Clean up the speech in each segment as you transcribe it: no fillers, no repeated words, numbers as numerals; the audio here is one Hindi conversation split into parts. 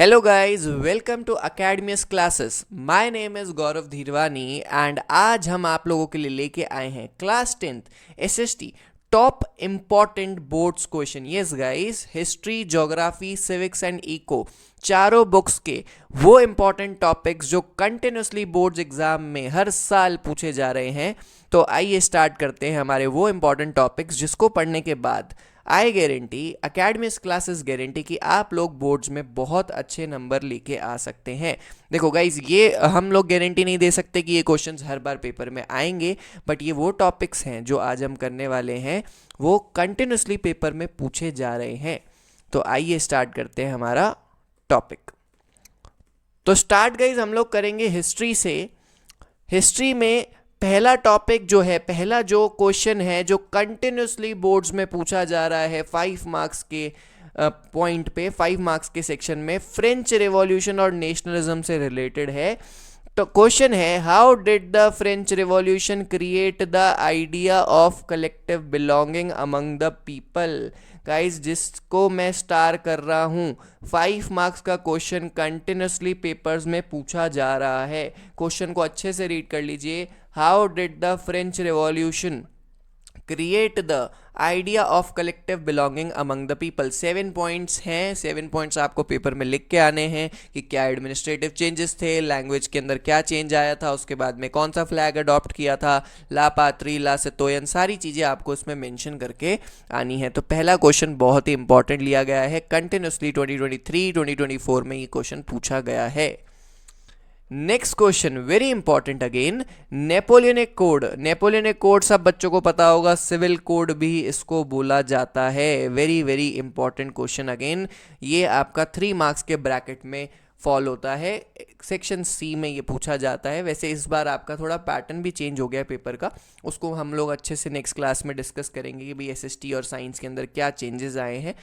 Hello guys, welcome to Academius Classes. My name is Gaurav Dhirwani and आज हम आप लोगों के लिए लेके आए हैं class 10th SST top important boards question. Yes guys, history, geography, civics and eco चारों बुक्स के वो इम्पॉर्टेंट टॉपिक्स जो कंटिन्यूसली बोर्ड्स एग्जाम में हर साल पूछे जा रहे हैं. तो आइए स्टार्ट करते हैं हमारे वो इम्पॉर्टेंट टॉपिक्स जिसको पढ़ने के बाद I guarantee, academics classes guarantee कि आप लोग बोर्ड्स में बहुत अच्छे नंबर लेके आ सकते हैं. देखो गाइज, ये हम लोग गारंटी नहीं दे सकते कि ये क्वेश्चंस हर बार पेपर में आएंगे, बट ये वो टॉपिक्स हैं जो आज हम करने वाले हैं, वो कंटिन्यूसली पेपर में पूछे जा रहे हैं. तो आइए स्टार्ट करते हैं हमारा टॉपिक. तो स्टार्ट गाइज हम लोग करेंगे हिस्ट्री से. हिस्ट्री में पहला टॉपिक जो है, पहला जो क्वेश्चन है जो कंटिन्यूसली बोर्ड्स में पूछा जा रहा है 5 मार्क्स के पॉइंट पे, 5 मार्क्स के सेक्शन में, फ्रेंच रिवॉल्यूशन और नेशनलिज्म से रिलेटेड है. तो क्वेश्चन है, how did the French revolution create the idea of collective belonging among the people. Guys, जिसको मैं स्टार कर रहा हूँ, 5 मार्क्स का क्वेश्चन कंटिन्यूसली पेपर्स में पूछा जा रहा है. क्वेश्चन को अच्छे से रीड कर लीजिए. How did the French revolution create the idea of collective belonging among the people. 7 points हैं. 7 पॉइंट्स आपको पेपर में लिख के आने हैं कि क्या एडमिनिस्ट्रेटिव चेंजेस थे, लैंग्वेज के अंदर क्या चेंज आया था, उसके बाद में कौन सा फ्लैग अडॉप्ट किया था, ला पात्री, ला सतोयन, सारी चीज़ें आपको इसमें मेंशन करके आनी है. तो पहला क्वेश्चन बहुत ही इंपॉर्टेंट लिया गया है. कंटिन्यूसली 2023 2024 में ये क्वेश्चन पूछा गया है. Next question very important again, Napoleonic code. Napoleonic code सब बच्चों को पता होगा, सिविल कोड भी इसको बोला जाता है. Very very important question again. ये आपका 3 मार्क्स के ब्रैकेट में फॉल होता है. सेक्शन सी में ये पूछा जाता है. वैसे इस बार आपका थोड़ा पैटर्न भी चेंज हो गया पेपर का, उसको हम लोग अच्छे से नेक्स्ट क्लास में डिस्कस करेंगे कि भाई एसएसटी और साइंस के अंदर क्या चेंजेस आए हैं.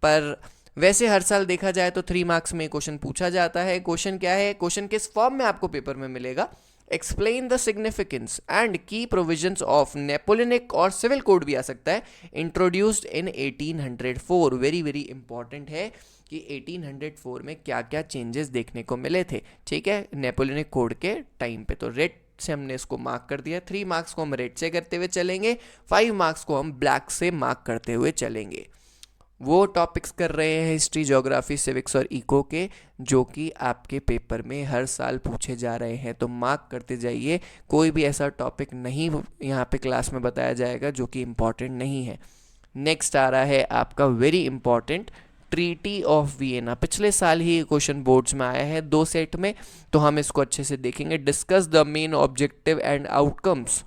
पर वैसे हर साल देखा जाए तो 3 मार्क्स में क्वेश्चन पूछा जाता है. क्वेश्चन क्या है, क्वेश्चन किस फॉर्म में आपको पेपर में मिलेगा, एक्सप्लेन द सिग्निफिकेंस एंड की प्रोविजंस ऑफ नेपोलियनिक, और सिविल कोड भी आ सकता है, introduced in 1804. Very very important है कि 1804 में क्या क्या चेंजेस देखने को मिले थे. ठीक है, नेपोलियनिक कोड के टाइम पे. तो रेड से हमने इसको मार्क कर दिया. 3 मार्क्स को हम रेड से करते हुए चलेंगे, 5 मार्क्स को हम ब्लैक से मार्क करते हुए चलेंगे. वो टॉपिक्स कर रहे हैं हिस्ट्री, ज्योग्राफी, सिविक्स और इको के, जो कि आपके पेपर में हर साल पूछे जा रहे हैं. तो मार्क करते जाइए. कोई भी ऐसा टॉपिक नहीं यहाँ पे क्लास में बताया जाएगा जो कि इम्पॉर्टेंट नहीं है. नेक्स्ट आ रहा है आपका very important, treaty of Vienna. पिछले साल ही क्वेश्चन बोर्ड्स में आया है 2 सेट में, तो हम इसको अच्छे से देखेंगे. Discuss the main objective and outcomes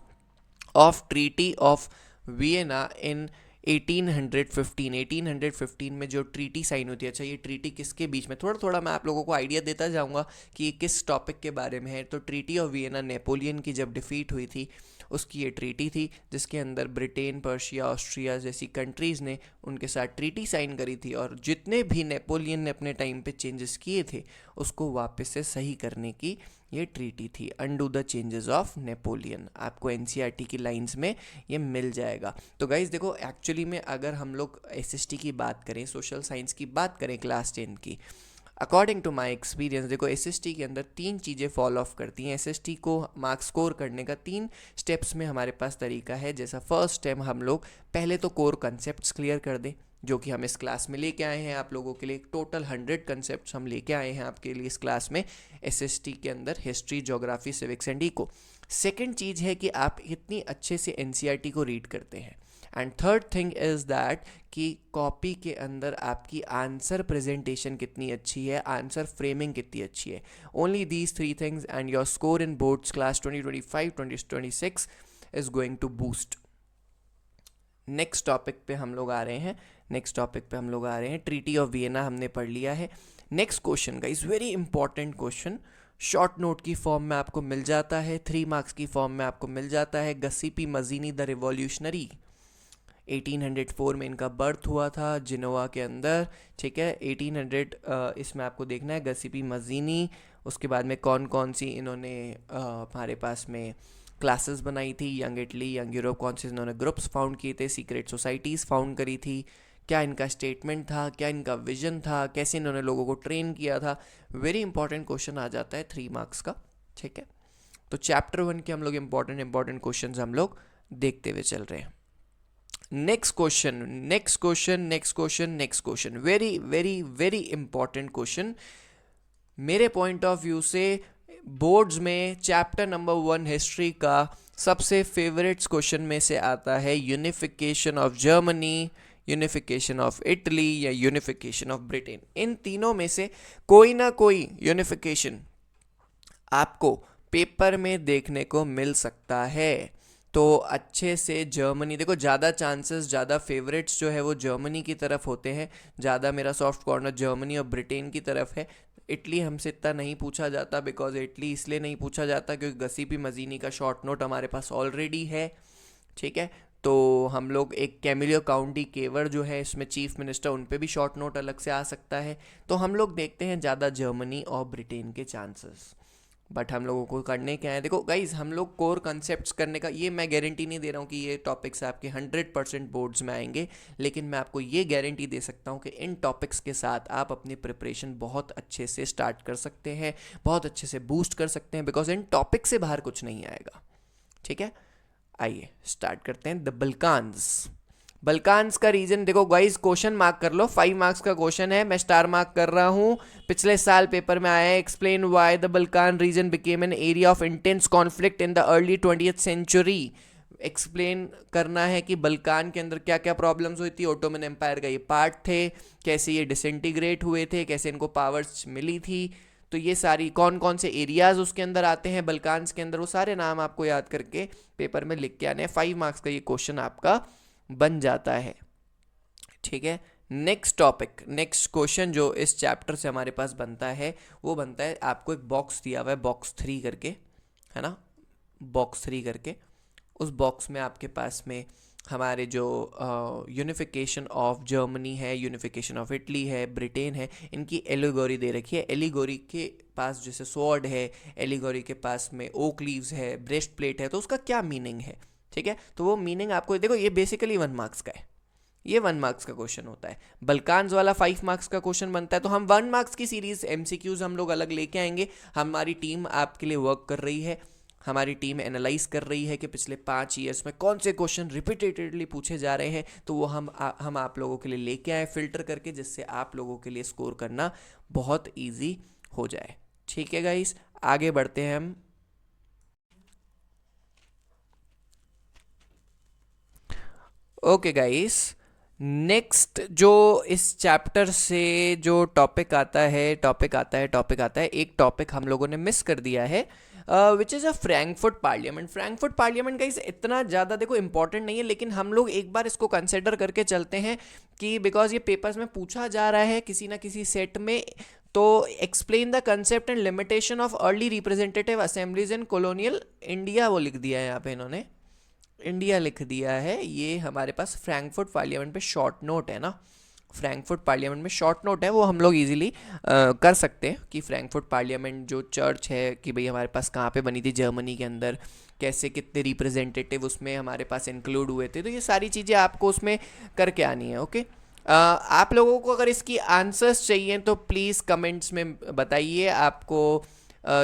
of treaty of Vienna in 1815 में जो ट्रीटी साइन होती है. अच्छा, ये ट्रीटी किसके बीच में, थोड़ा थोड़ा मैं आप लोगों को आइडिया देता जाऊंगा कि ये किस टॉपिक के बारे में है. तो ट्रीटी ऑफ वियना नेपोलियन की जब डिफीट हुई थी उसकी ये ट्रीटी थी, जिसके अंदर ब्रिटेन, पर्शिया, ऑस्ट्रिया जैसी कंट्रीज़ ने उनके साथ ट्रीटी साइन करी थी, और जितने भी नेपोलियन ने अपने टाइम पे चेंजेस किए थे उसको वापस से सही करने की ये ट्रीटी थी. Undo the changes of Napoleon. आपको एनसीईआरटी की लाइंस में ये मिल जाएगा. तो गाइज देखो, एक्चुअली में अगर हम लोग एसएसटी की बात करें, सोशल साइंस की बात करें क्लास 10 की, अकॉर्डिंग टू माई एक्सपीरियंस, देखो एसएसटी के अंदर 3 चीज़ें फॉल ऑफ करती हैं. एसएसटी को मार्क्स स्कोर करने का 3 स्टेप्स में हमारे पास तरीका है. जैसा फर्स्ट स्टेप, हम लोग पहले तो कोर कंसेप्ट्स क्लियर कर दें, जो कि हम इस क्लास में लेके आए हैं आप लोगों के लिए. टोटल 100 कंसेप्ट्स हम लेके आए हैं आपके लिए इस क्लास में, एसएसटी के अंदर, history, geography, civics and eco. Second चीज़ है कि आप इतनी अच्छे से एनसीईआरटी को रीड करते हैं. And third thing is that कि कॉपी के अंदर आपकी आंसर प्रेजेंटेशन कितनी अच्छी है, आंसर फ्रेमिंग कितनी अच्छी है. Only these 3 things and your score in boards class 2025-2026 is going to boost. Next topic पे हम लोग आ रहे हैं. ट्रीटी ऑफ वियना हमने पढ़ लिया है. नेक्स्ट क्वेश्चन का is very important question, short note की फॉर्म में आपको मिल जाता है, 3 मार्क्स की फॉर्म में आपको मिल जाता है. गसीपी मजीनी द रिवॉल्यूशनरी, 1804 में इनका बर्थ हुआ था जिनोवा के अंदर. ठीक है, 1800 इसमें आपको देखना है गसीपी मजीनी. उसके बाद में कौन कौन सी इन्होंने हमारे पास में क्लासेस बनाई थी, यंग इटली, यंग यूरोप, कौन से इन्होंने ग्रुप्स फाउंड किए थे, सीक्रेट सोसाइटीज़ फाउंड करी थी, क्या इनका स्टेटमेंट था, क्या इनका विजन था, कैसे इन्होंने लोगों को ट्रेन किया था। वेरी इंपॉर्टेंट क्वेश्चन आ जाता है 3 मार्क्स का, ठीक है। तो चैप्टर 1 के हम लोग इंपॉर्टेंट क्वेश्चन हम लोग देखते हुए चल रहे हैं। Next question, very very very important question मेरे पॉइंट ऑफ व्यू से। बोर्ड्स में चैप्टर नंबर 1 हिस्ट्री का सबसे फेवरेट्स क्वेश्चन में से आता है unification of Germany, unification of Italy या यूनिफिकेशन ऑफ ब्रिटेन। इन तीनों में से कोई ना कोई यूनिफिकेशन आपको पेपर में देखने को मिल सकता है। तो अच्छे से जर्मनी देखो, ज़्यादा चांसेस, ज़्यादा फेवरेट्स जो है वो जर्मनी की तरफ होते हैं, ज़्यादा मेरा सॉफ्ट कॉर्नर जर्मनी और ब्रिटेन की तरफ है। इटली हमसे इतना नहीं पूछा जाता, बिकॉज इटली इसलिए नहीं पूछा जाता क्योंकि गसीपी मजीनी का शॉर्ट नोट हमारे पास ऑलरेडी है, ठीक है। तो हम लोग एक कैमिलियो काउंटी केवर जो है इसमें चीफ मिनिस्टर, उन पे भी शॉर्ट नोट अलग से आ सकता है। तो हम लोग देखते हैं ज़्यादा जर्मनी और ब्रिटेन के चांसेस। बट हम लोगों को करने क्या है, देखो गाइज, हम लोग कोर कंसेप्ट्स करने का, ये मैं गारंटी नहीं दे रहा हूँ कि ये टॉपिक्स आपके 100% बोर्ड्स में आएंगे, लेकिन मैं आपको ये गारंटी दे सकता हूँ कि इन टॉपिक्स के साथ आप अपनी प्रिपरेशन बहुत अच्छे से स्टार्ट कर सकते हैं, बहुत अच्छे से बूस्ट कर सकते हैं, बिकॉज इन टॉपिक से बाहर कुछ नहीं आएगा, ठीक है। आइए स्टार्ट करते हैं। द बल्कान्स का रीजन देखो गाइस, क्वेश्चन मार्क कर लो, 5 मार्क्स का क्वेश्चन है, मैं स्टार मार्क कर रहा हूँ, पिछले साल पेपर में आया है। Explain why the Balkan region became an area of intense conflict in the early 20th century. Explain करना है कि बल्कान के अंदर क्या क्या प्रॉब्लम्स हुई थी, ओटोमन एम्पायर का ये पार्ट थे, कैसे ये डिसइंटीग्रेट हुए थे, कैसे इनको पावर्स मिली थी। तो ये सारी कौन कौन से एरियाज उसके अंदर आते हैं बल्कान्स के अंदर, वो सारे नाम आपको याद करके पेपर में लिख के आने हैं। 5 मार्क्स का ये क्वेश्चन आपका बन जाता है, ठीक है। नेक्स्ट क्वेश्चन जो इस चैप्टर से हमारे पास बनता है वो बनता है, आपको एक बॉक्स दिया हुआ है, बॉक्स 3 करके, है ना, बॉक्स 3 करके। उस बॉक्स में आपके पास में हमारे जो यूनिफिकेशन ऑफ जर्मनी है, यूनिफिकेशन ऑफ इटली है, ब्रिटेन है, इनकी एलिगोरी दे रखी है। एलिगोरी के पास जैसे स्वॉर्ड है, एलिगोरी के पास में ओक लीव्स है, ब्रेस्ट प्लेट है, तो उसका क्या मीनिंग है, ठीक है। तो वो मीनिंग आपको देखो, ये बेसिकली 1 मार्क्स का है, ये 1 मार्क्स का क्वेश्चन होता है। बल्कान्स वाला 5 मार्क्स का क्वेश्चन बनता है। तो हम 1 मार्क्स की सीरीज एमसीक्यूज हम लोग अलग लेके आएंगे। हमारी टीम आपके लिए वर्क कर रही है, हमारी टीम एनालाइज कर रही है कि पिछले 5 ईयर्स में कौन से क्वेश्चन रिपीटेडली पूछे जा रहे हैं, तो वो हम आप लोगों के लिए लेके आए फिल्टर करके, जिससे आप लोगों के लिए स्कोर करना बहुत ईजी हो जाए, ठीक है गाइस। आगे बढ़ते हैं हम। ओके गाइस, नेक्स्ट जो इस चैप्टर से जो टॉपिक आता है, एक टॉपिक हम लोगों ने मिस कर दिया है, which is a Frankfurt parliament guys इतना ज़्यादा देखो इंपॉर्टेंट नहीं है, लेकिन हम लोग एक बार इसको कंसिडर करके चलते हैं कि बिकॉज ये पेपर्स में पूछा जा रहा है किसी ना किसी सेट में। तो explain the concept and limitation of early representative assemblies in colonial India, वो लिख दिया है यहाँ पे इन्होंने, इंडिया लिख दिया है। ये हमारे पास फ्रैंकफर्ट पार्लियामेंट पे शॉर्ट नोट है ना, फ्रैंकफर्ट पार्लियामेंट में शॉर्ट नोट है, वो हम लोग इजीली कर सकते हैं कि फ्रैंकफर्ट पार्लियामेंट जो चर्च है कि भाई हमारे पास कहाँ पे बनी थी जर्मनी के अंदर, कैसे कितने रिप्रेजेंटेटिव उसमें हमारे पास इंक्लूड हुए थे, तो ये सारी चीज़ें आपको उसमें करके आनी है। ओके, आप लोगों को अगर इसकी आंसर्स चाहिए तो प्लीज़ कमेंट्स में बताइए। आपको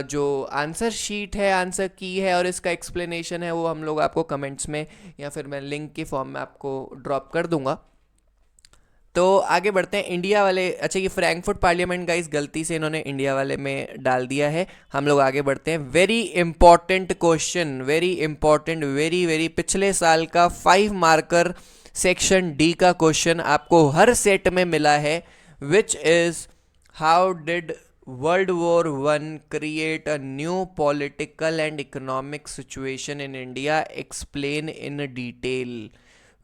जो आंसर शीट है, आंसर की है और इसका एक्सप्लेनेशन है, वो हम लोग आपको कमेंट्स में या फिर मैं लिंक के फॉर्म में आपको ड्रॉप कर दूंगा। तो आगे बढ़ते हैं। इंडिया वाले, अच्छा ये फ्रैंकफर्ट पार्लियामेंट गाइस गलती से इन्होंने इंडिया वाले में डाल दिया है। हम लोग आगे बढ़ते हैं। Very important question, very important, very very, पिछले साल का 5 मार्कर सेक्शन डी का क्वेश्चन आपको हर सेट में मिला है, which is how did World War I create a new political and economic situation in India? Explain in detail.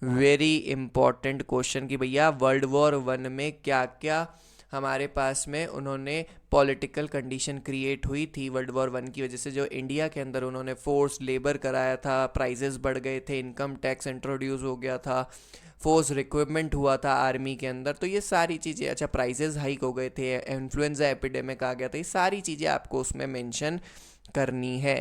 Very important question कि भैया वर्ल्ड वॉर 1 में क्या क्या हमारे पास में उन्होंने पॉलिटिकल कंडीशन क्रिएट हुई थी वर्ल्ड वॉर 1 की वजह से, जो इंडिया के अंदर उन्होंने फोर्स लेबर कराया था, प्राइजेस बढ़ गए थे, इनकम टैक्स इंट्रोड्यूस हो गया था, फोर्स रिक्वायरमेंट हुआ था आर्मी के अंदर, तो ये सारी चीज़ें, अच्छा प्राइजेस हाइक हो गए थे, इन्फ्लुएंजा एपिडेमिक आ गया था, ये सारी चीज़ें आपको उसमें मेंशन करनी है,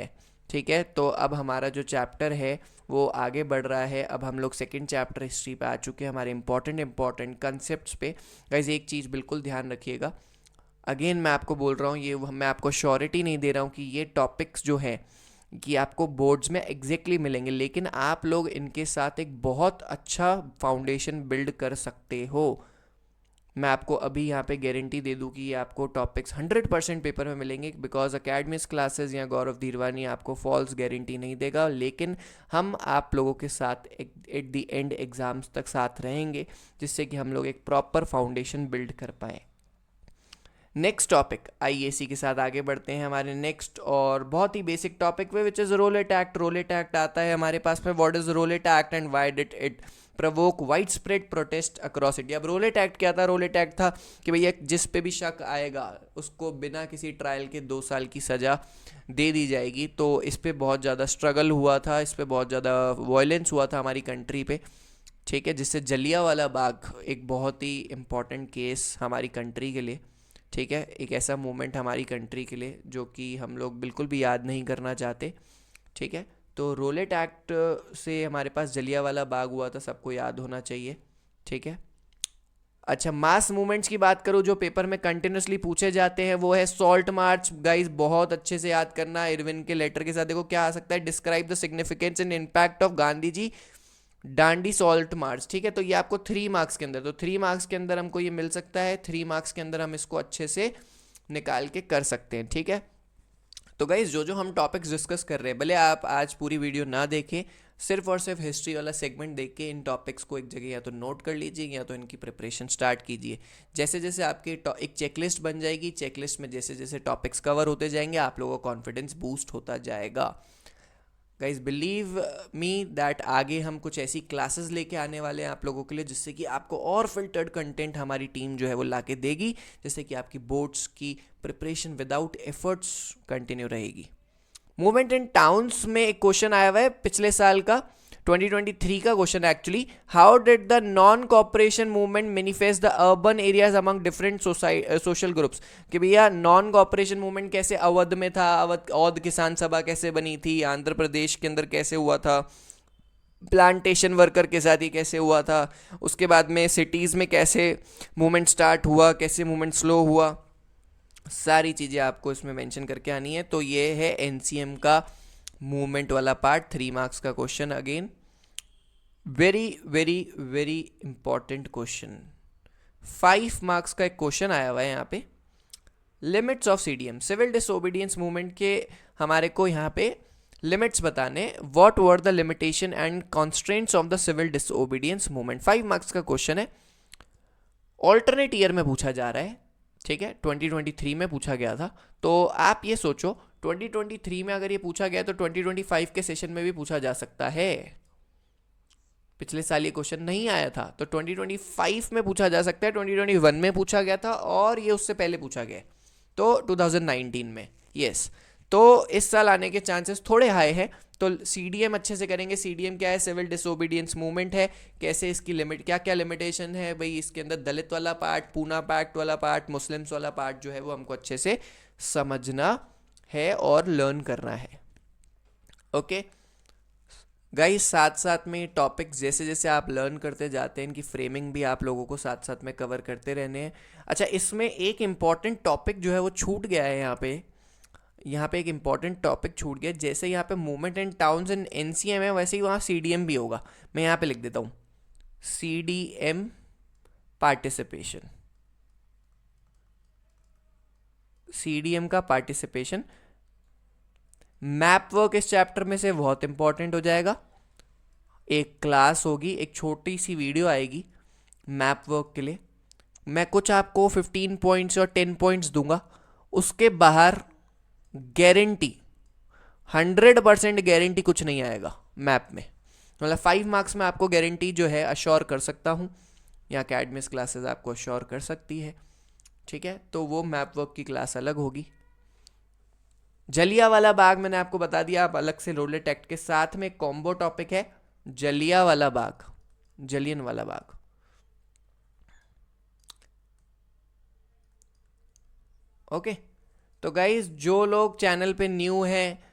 ठीक है, तो अब हमारा जो चैप्टर है वो आगे बढ़ रहा है। अब हम लोग सेकंड चैप्टर हिस्ट्री पे आ चुके हैं, हमारे इंपॉर्टेंट कंसेप्ट्स पे। गाइज एक चीज़ बिल्कुल ध्यान रखिएगा, अगेन मैं आपको बोल रहा हूँ, ये मैं आपको श्योरिटी नहीं दे रहा हूँ कि ये टॉपिक्स जो है कि आपको बोर्ड्स में एग्जैक्टली मिलेंगे, लेकिन आप लोग इनके साथ एक बहुत अच्छा फाउंडेशन बिल्ड कर सकते हो। मैं आपको अभी यहाँ पे गारंटी दे दूँ कि ये आपको टॉपिक्स 100% पेपर में मिलेंगे, बिकॉज अकेडमिक्स क्लासेस या गौरव धीरवानी आपको फॉल्स गारंटी नहीं देगा, लेकिन हम आप लोगों के साथ एट द एंड एग्ज़ाम्स तक साथ रहेंगे, जिससे कि हम लोग एक प्रॉपर फाउंडेशन बिल्ड कर पाएँ। नेक्स्ट टॉपिक आईएसी के साथ आगे बढ़ते हैं हमारे नेक्स्ट और बहुत ही बेसिक टॉपिक पे, which is Rowlatt act. Rowlatt act आता है हमारे पास में, what is Rowlatt act and why did it provoke widespread protest across India. अब रोलेट एक्ट क्या था? रोलेट एक्ट था कि भैया जिस पे भी शक आएगा उसको बिना किसी ट्रायल के 2 साल की सज़ा दे दी जाएगी। तो इस पे बहुत ज़्यादा स्ट्रगल हुआ था, इस पे बहुत ज़्यादा वायलेंस हुआ था हमारी कंट्री पे, ठीक है, जिससे जलियांवाला बाग एक बहुत ही इम्पॉर्टेंट केस हमारी कंट्री के लिए, ठीक है, एक ऐसा मोमेंट हमारी कंट्री के लिए जो कि हम लोग बिल्कुल भी याद नहीं करना चाहते, ठीक है। तो रोलेट एक्ट से हमारे पास जलियांवाला बाग हुआ था, सबको याद होना चाहिए, ठीक है। अच्छा, मास मूवमेंट्स की बात करूँ जो पेपर में कंटिन्यूसली पूछे जाते हैं, वो है सॉल्ट मार्च। गाइस बहुत अच्छे से याद करना, इरविन के लेटर के साथ देखो क्या आ सकता है, describe the significance and impact of Gandhi ji Dandi salt march, ठीक है। तो ये आपको 3 मार्क्स के अंदर, तो 3 मार्क्स के अंदर हमको ये मिल सकता है, 3 मार्क्स के अंदर हम इसको अच्छे से निकाल के कर सकते हैं, ठीक है। तो गाइज जो जो हम टॉपिक्स डिस्कस कर रहे हैं, भले आप आज पूरी वीडियो ना देखें, सिर्फ और सिर्फ हिस्ट्री वाला सेगमेंट देख के इन टॉपिक्स को एक जगह या तो नोट कर लीजिए या तो इनकी प्रिपरेशन स्टार्ट कीजिए। जैसे जैसे आपके एक चेकलिस्ट बन जाएगी, चेकलिस्ट में जैसे जैसे टॉपिक्स कवर होते जाएंगे आप लोगों का कॉन्फिडेंस बूस्ट होता जाएगा। गाइज बिलीव मी दैट आगे हम कुछ ऐसी क्लासेस लेके आने वाले हैं आप लोगों के लिए, जिससे कि आपको और फिल्टर्ड कंटेंट हमारी टीम जो है वो लाके देगी, जिससे कि आपकी बोर्ड्स की प्रिपरेशन विदाउट एफर्ट्स कंटिन्यू रहेगी। मूवमेंट इन टाउन्स में एक क्वेश्चन आया हुआ है पिछले साल का, 2023 का question actually. How did the non cooperation movement manifest the urban areas among different social groups. कि भैया नॉन कॉपरेशन मूवमेंट कैसे अवध में था, अवध औध किसान सभा कैसे बनी थी, आंध्र प्रदेश के अंदर कैसे हुआ था, प्लांटेशन वर्कर के साथ ही कैसे हुआ था, उसके बाद में सिटीज़ में कैसे मूवमेंट स्टार्ट हुआ, कैसे मूवमेंट स्लो हुआ, सारी चीज़ें आपको इसमें मेंशन करके आनी है। तो ये है एनसीएम का मूवमेंट वाला पार्ट, 3 मार्क्स का question. Again very very very important question, 5 marks का एक क्वेश्चन आया हुआ है यहाँ पे। Limits of CDM, civil disobedience movement के हमारे को यहाँ पे लिमिट्स बताने, what were the limitation and constraints of the civil disobedience movement. 5 marks का क्वेश्चन है, ऑल्टरनेट ईयर में पूछा जा रहा है, ठीक है, 2023 में पूछा गया था। तो आप ये सोचो 2023 में अगर ये पूछा गया तो 2025 के सेशन में भी पूछा जा सकता है। पिछले साल ये क्वेश्चन नहीं आया था तो 2025 में पूछा जा सकता है, 2021 में पूछा गया था और ये उससे पहले पूछा गया तो 2019 में, यस। तो इस साल आने के चांसेस थोड़े हाई है। तो सीडीएम अच्छे से करेंगे। सीडीएम क्या है? सिविल डिसोबीडियंस मूवमेंट है, कैसे इसकी लिमिट, क्या क्या लिमिटेशन है भाई, इसके अंदर दलित वाला पार्ट, पूना पैक्ट वाला पार्ट, मुस्लिम्स वाला पार्ट जो है वो हमको अच्छे से समझना है और लर्न करना है, ओके गाइस। साथ साथ में टॉपिक्स जैसे जैसे आप लर्न करते जाते हैं, इनकी फ्रेमिंग भी आप लोगों को साथ साथ में कवर करते रहने हैं। अच्छा, इसमें एक इम्पॉर्टेंट टॉपिक जो है वो छूट गया है यहाँ पे एक इम्पॉर्टेंट टॉपिक छूट गया। जैसे यहाँ पे movement and towns and NCM है, वैसे ही वहाँ सीडीएम भी होगा। मैं यहाँ पे लिख देता हूँ सीडीएम पार्टिसिपेशन, सीडीएम का पार्टिसिपेशन। मैप वर्क इस चैप्टर में से बहुत इंपॉर्टेंट हो जाएगा। एक क्लास होगी, एक छोटी सी वीडियो आएगी मैप वर्क के लिए। मैं कुछ आपको 15 पॉइंट्स और 10 पॉइंट्स दूंगा, उसके बाहर गारंटी 100% गारंटी कुछ नहीं आएगा मैप में। मतलब 5 मार्क्स में आपको गारंटी जो है अश्योर कर सकता हूँ, या अकेडमिक्स क्लासेस आपको अश्योर कर सकती है, ठीक है। तो वो मैप वर्क की क्लास अलग होगी। जलियांवाला बाग मैंने आपको बता दिया, आप अलग से रोलेट एक्ट के साथ में कॉम्बो टॉपिक है जलियांवाला बाग, जलियनवाला बाग, ओके। तो गाइज जो लोग चैनल पे न्यू हैं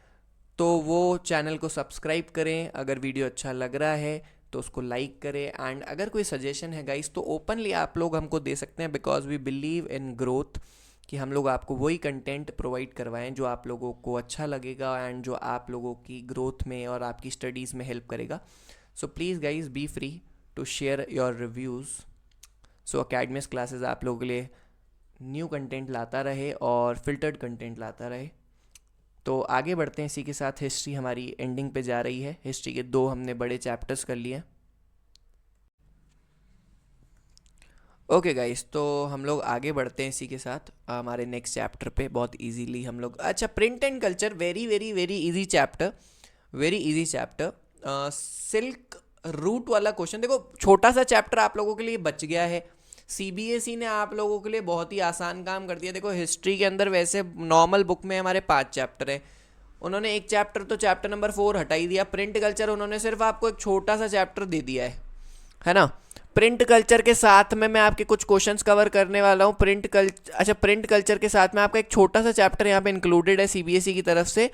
तो वो चैनल को सब्सक्राइब करें, अगर वीडियो अच्छा लग रहा है तो उसको लाइक करें, एंड अगर कोई सजेशन है गाइस तो ओपनली आप लोग हमको दे सकते हैं, because we believe in growth, कि हम लोग आपको वही कंटेंट प्रोवाइड करवाएं जो आप लोगों को अच्छा लगेगा एंड जो आप लोगों की ग्रोथ में और आपकी स्टडीज़ में हेल्प करेगा. So please guys be free to share your reviews. So academics classes आप लोगों के लिए न्यू कंटेंट लाता रहे और फिल्टर्ड कंटेंट लाता रहे. तो आगे बढ़ते हैं इसी के साथ. हिस्ट्री हमारी एंडिंग पे जा रही है. हिस्ट्री के 2 हमने बड़े चैप्टर्स कर लिए. ओके गाइस, तो हम लोग आगे बढ़ते हैं इसी के साथ हमारे नेक्स्ट चैप्टर पे. बहुत इजीली हम लोग, अच्छा, print and culture, very very very easy chapter, very easy chapter. Silk route वाला क्वेश्चन, देखो छोटा सा चैप्टर आप लोगों के लिए बच गया है. सीबीएसई ने आप लोगों के लिए बहुत ही आसान काम कर दिया. देखो हिस्ट्री के अंदर वैसे नॉर्मल बुक में हमारे 5 चैप्टर है, उन्होंने एक चैप्टर तो चैप्टर नंबर 4 हटा ही दिया. प्रिंट कल्चर उन्होंने सिर्फ आपको एक छोटा सा चैप्टर दे दिया है ना. प्रिंट कल्चर के साथ में मैं आपके कुछ क्वेश्चंस कवर करने वाला हूँ. प्रिंट कल्चर के साथ में आपका एक छोटा सा चैप्टर यहाँ पे इंक्लूडेड है सीबीएसई की तरफ से,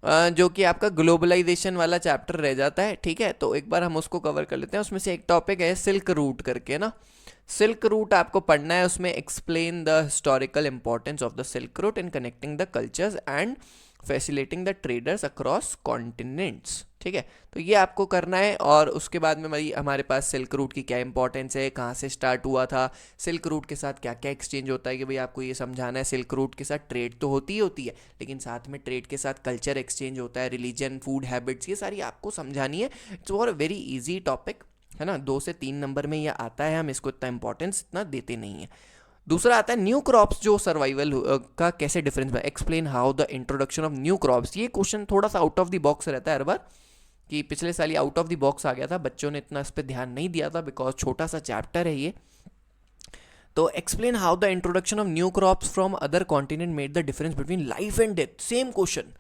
जो कि आपका ग्लोबलाइजेशन वाला चैप्टर रह जाता है. ठीक है, तो एक बार हम उसको कवर कर लेते हैं. उसमें से एक टॉपिक है सिल्क रूट करके ना. सिल्क रूट आपको पढ़ना है. उसमें explain the historical importance of the silk route in connecting the cultures and facilitating the traders across continents. ठीक है, तो ये आपको करना है. और उसके बाद में हमारे पास सिल्क रूट की क्या इंपॉर्टेंस है, कहाँ से स्टार्ट हुआ था, सिल्क रूट के साथ क्या क्या एक्सचेंज होता है, कि भाई आपको ये समझाना है. सिल्क रूट के साथ ट्रेड तो होती ही होती है, लेकिन साथ में ट्रेड के साथ कल्चर एक्सचेंज होता है, रिलीजन, फूड हैबिट्स, ये सारी आपको समझानी है. It's for a very easy topic, है ना. 2 से 3 नंबर में ये आता है, हम इसको इतना इंपॉर्टेंस इतना देते नहीं है. दूसरा आता है न्यू क्रॉप्स, जो सर्वाइवल का कैसे डिफरेंस है. Explain how the introduction of new crops. ये क्वेश्चन थोड़ा सा आउट ऑफ द बॉक्स रहता है हर बार, कि पिछले साल ही आउट ऑफ द बॉक्स आ गया था. बच्चों ने इतना इस पर ध्यान नहीं दिया था, बिकॉज छोटा सा चैप्टर है ये. तो explain how the introduction of new crops from other continent made the difference between life and death. Same question,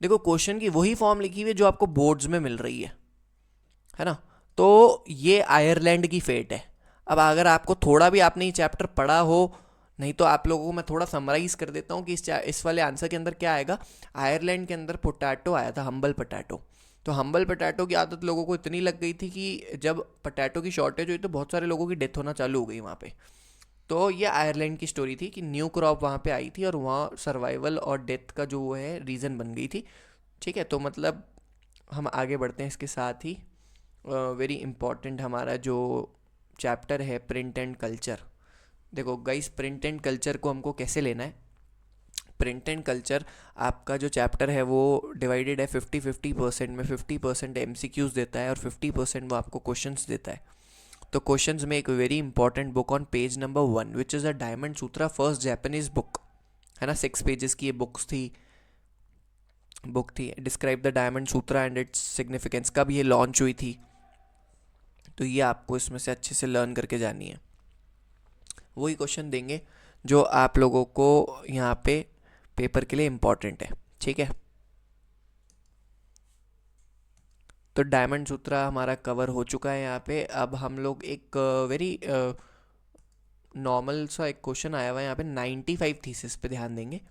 देखो क्वेश्चन की वही फॉर्म लिखी हुई है जो आपको बोर्ड्स में मिल रही है ना. तो ये आयरलैंड की फेट है. अब अगर आपको थोड़ा भी आपने ये चैप्टर पढ़ा हो, नहीं तो आप लोगों को मैं थोड़ा समराइज कर देता हूँ कि इस वाले आंसर के अंदर क्या आएगा. आयरलैंड के अंदर पोटैटो आया था, हम्बल पोटैटो. तो हम्बल पोटैटो की आदत लोगों को इतनी लग गई थी कि जब पोटैटो की शॉर्टेज हुई तो बहुत सारे लोगों की डेथ होना चालू हो गई वहाँ पे. तो ये आयरलैंड की स्टोरी थी कि न्यू क्रॉप वहाँ पे आई थी और वहाँ सर्वाइवल और डेथ का जो है रीज़न बन गई थी. ठीक है, तो मतलब हम आगे बढ़ते हैं इसके साथ ही. वेरी इंपॉर्टेंट हमारा जो चैप्टर है प्रिंट एंड कल्चर. देखो गाइस, प्रिंट एंड कल्चर को हमको कैसे लेना है. प्रिंट एंड कल्चर आपका जो चैप्टर है वो डिवाइडेड है 50-50% में. 50% MCQs देता है और 50% वो आपको क्वेश्चंस देता है. तो क्वेश्चंस में एक very important book on page number 1 which is a diamond Sutra, first Japanese book, है ना. 6 पेजेस की ये बुक थी. Describe the diamond Sutra and its significance. कब ये लॉन्च हुई थी, तो ये आपको इसमें से अच्छे से लर्न करके जानी है. वही क्वेश्चन देंगे जो आप लोगों को यहाँ पे पेपर के लिए इम्पॉर्टेंट है. ठीक है, तो डायमंड सूत्रा हमारा कवर हो चुका है यहाँ पे. अब हम लोग एक वेरी नॉर्मल सा एक क्वेश्चन आया हुआ है यहाँ पे, 95 थीसिस पे ध्यान देंगे.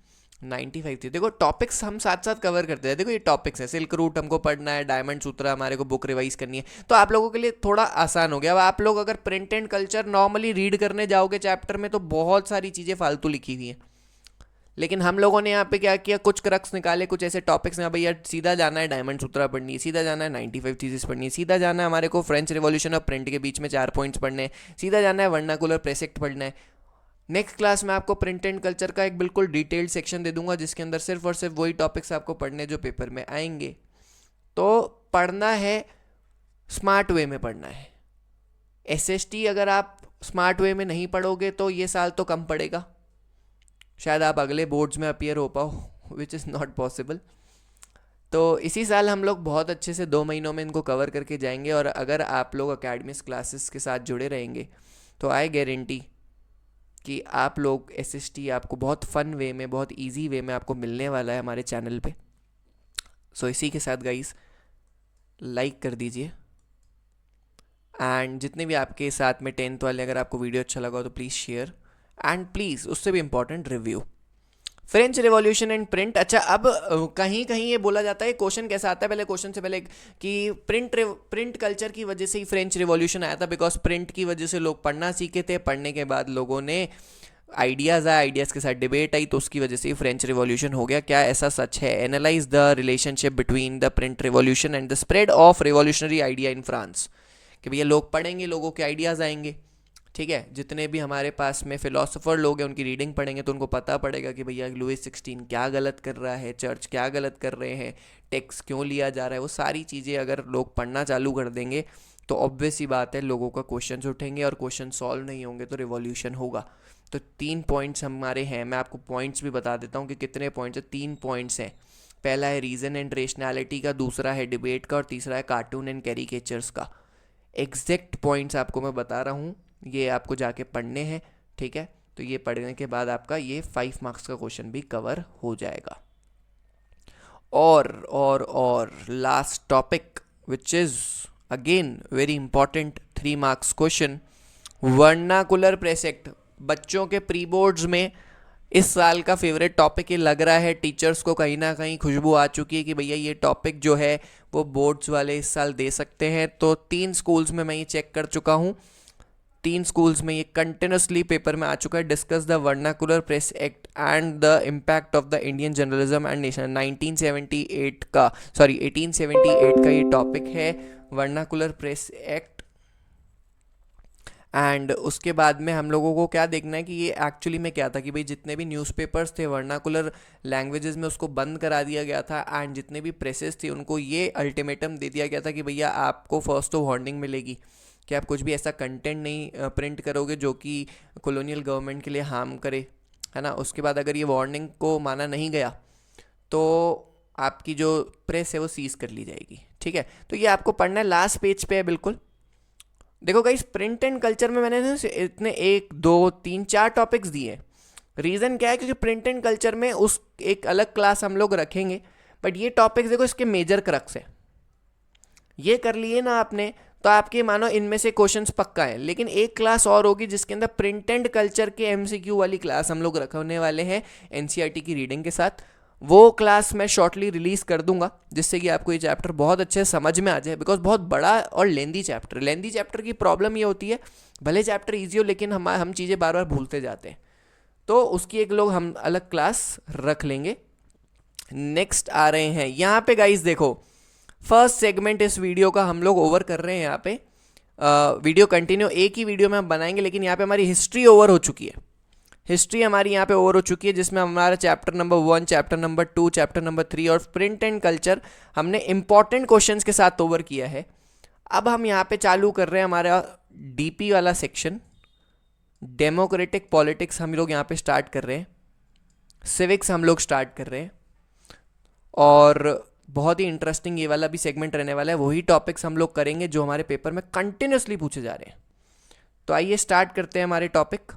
95 थी. देखो टॉपिक्स हम साथ साथ कवर करते हैं. देखो ये टॉपिक्स है, सिल्क रूट हमको पढ़ना है, डायमंड सूत्रा हमारे को बुक रिवाइज करनी है, तो आप लोगों के लिए थोड़ा आसान हो गया. अब आप लोग अगर print and culture normally read करने जाओगे चैप्टर में तो बहुत सारी चीज़ें फालतू लिखी हुई हैं, लेकिन हम लोगों ने यहाँ पे क्या किया, कुछ क्रक्स निकाले, कुछ ऐसे टॉपिक्स हैं. भैया सीधा जाना है डायमंड सूत्रा पढ़नी है, सीधा जाना है 95 थीसिस पढ़नी है, सीधा जाना है हमारे को फ्रेंच रिवॉल्यूशन और प्रिंट के बीच में 4 पॉइंट्स पढ़ने हैं, सीधा जाना है वर्नाकुलर प्रेसेक्ट पढ़ना है. नेक्स्ट क्लास में आपको प्रिंट एंड कल्चर का एक बिल्कुल डिटेल्ड सेक्शन दे दूंगा जिसके अंदर सिर्फ और सिर्फ वही टॉपिक्स आपको पढ़ने जो पेपर में आएंगे. तो पढ़ना है, स्मार्ट वे में पढ़ना है. SST अगर आप स्मार्ट वे में नहीं पढ़ोगे तो ये साल तो कम पड़ेगा, शायद आप अगले बोर्ड्स में अपीयर हो पाओ, विच इज़ नॉट पॉसिबल. तो इसी साल हम लोग बहुत अच्छे से 2 महीनों में इनको कवर करके जाएंगे. और अगर आप लोग अकेडमिक्स क्लासेस के साथ जुड़े रहेंगे तो आई गारंटी कि आप लोग SST आपको बहुत फ़न वे में, बहुत इजी वे में आपको मिलने वाला है हमारे चैनल पे. सो इसी के साथ गाइस लाइक कर दीजिए, एंड जितने भी आपके साथ में 10th वाले, अगर आपको वीडियो अच्छा लगा हो तो प्लीज़ शेयर, एंड प्लीज़ उससे भी important review. French revolution and print. अच्छा, अब कहीं कहीं ये बोला जाता है, क्वेश्चन कैसा आता है, पहले क्वेश्चन से पहले, कि प्रिंट कल्चर की वजह से ही फ्रेंच रिवॉल्यूशन आया था, बिकॉज प्रिंट की वजह से लोग पढ़ना सीखे थे, पढ़ने के बाद लोगों ने आइडियाज़ आए, आइडियाज़ के साथ डिबेट आई, तो उसकी वजह से ही फ्रेंच रिवॉल्यूशन हो गया। क्या ऐसा सच है? Analyse the relationship between the print revolution and the spread of revolutionary idea in France. कि भैया लोग पढ़ेंगे, लोगों के आइडियाज़ आएंगे, ठीक है, जितने भी हमारे पास में फिलोसोफर लोग हैं उनकी रीडिंग पढ़ेंगे तो उनको पता पड़ेगा कि भैया लुइस 16 क्या गलत कर रहा है, चर्च क्या गलत कर रहे हैं, टैक्स क्यों लिया जा रहा है, वो सारी चीज़ें अगर लोग पढ़ना चालू कर देंगे तो ऑब्वियस ही बात है लोगों का क्वेश्चन उठेंगे, और क्वेश्चन सॉल्व नहीं होंगे तो रिवॉल्यूशन होगा। तो 3 पॉइंट्स हमारे हैं, मैं आपको पॉइंट्स भी बता देता हूँ कि कितने पॉइंट्स हैं। 3 पॉइंट्स हैं। पहला है रीज़न एंड रेशनैलिटी का, दूसरा है डिबेट का, और तीसरा है कार्टून एंड कैरिकेचर्स का। एग्जैक्ट पॉइंट्स आपको मैं बता रहा हूँ, ये आपको जाके पढ़ने हैं, ठीक है। तो ये पढ़ने के बाद आपका ये 5 मार्क्स का क्वेश्चन भी कवर हो जाएगा। और last topic which is again very important 3 marks question, vernacular press act. बच्चों के प्री बोर्ड्स में इस साल का फेवरेट टॉपिक ये लग रहा है, टीचर्स को कहीं ना कहीं खुशबू आ चुकी है कि भैया ये टॉपिक जो है वो बोर्ड्स वाले इस साल दे सकते हैं। तो 3 स्कूल्स में मैं ये चेक कर चुका हूँ, 3 स्कूल्स में ये कंटिन्यूसली पेपर में आ चुका है। Discuss the vernacular press act and the impact of the Indian journalism and nation, 1978 का 1878 का ये टॉपिक है, वर्नाकुलर प्रेस एक्ट। एंड उसके बाद में हम लोगों को क्या देखना है कि ये एक्चुअली में क्या था, कि भाई जितने भी न्यूज़पेपर्स थे वर्नाकुलर लैंग्वेजेस में उसको बंद करा दिया गया था, एंड जितने भी प्रेसेस थी उनको ये अल्टीमेटम दे दिया गया था कि भैया आपको फर्स्ट तो वार्निंग मिलेगी कि आप कुछ भी ऐसा कंटेंट नहीं प्रिंट करोगे जो कि कॉलोनियल गवर्नमेंट के लिए हार्म करे, है ना। उसके बाद अगर ये वार्निंग को माना नहीं गया तो आपकी जो प्रेस है वो सीज कर ली जाएगी, ठीक है। तो ये आपको पढ़ना है, लास्ट पेज पे है बिल्कुल। देखो गाइस, प्रिंट एंड कल्चर में मैंने इतने 1 2 3 4 टॉपिक्स दिए। रीज़न क्या है, क्योंकि प्रिंट एंड कल्चर में उस एक अलग क्लास हम लोग रखेंगे, बट ये टॉपिक्स देखो इसके मेजर क्रक्स है। ये कर लिए ना आपने तो आपके मानो इनमें से क्वेश्चंस पक्का है। लेकिन एक क्लास और होगी जिसके अंदर प्रिंट एंड कल्चर के एमसीक्यू वाली क्लास हम लोग रखने वाले हैं एनसीईआरटी की रीडिंग के साथ। वो क्लास मैं शॉर्टली रिलीज़ कर दूंगा, जिससे कि आपको ये चैप्टर बहुत अच्छे से समझ में आ जाए, बिकॉज बहुत बड़ा और लेंदी चैप्टर की प्रॉब्लम ये होती है, भले चैप्टर ईजी हो लेकिन हम चीज़ें बार बार भूलते जाते हैं, तो उसकी एक लोग हम अलग क्लास रख लेंगे। नेक्स्ट आ रहे हैं यहाँ पे गाइस, देखो फर्स्ट सेगमेंट इस वीडियो का हम लोग ओवर कर रहे हैं यहाँ पे। वीडियो कंटिन्यू एक ही वीडियो में हम बनाएंगे, लेकिन यहाँ पे हमारी हिस्ट्री ओवर हो चुकी है। हिस्ट्री हमारी यहाँ पे ओवर हो चुकी है, जिसमें हमारा chapter number 1, chapter number 2, chapter number 3 और प्रिंट एंड कल्चर हमने इंपॉर्टेंट क्वेश्चंस के साथ ओवर किया है। अब हम यहाँ पे चालू कर रहे हैं हमारा डीपी वाला सेक्शन, डेमोक्रेटिक पॉलिटिक्स हम लोग यहाँ पे स्टार्ट कर रहे हैं, सिविक्स हम लोग स्टार्ट कर रहे हैं, और बहुत ही इंटरेस्टिंग ये वाला भी सेगमेंट रहने वाला है। वही टॉपिक्स हम लोग करेंगे जो हमारे पेपर में कंटिन्यूसली पूछे जा रहे हैं। तो आइए स्टार्ट करते हैं हमारे टॉपिक।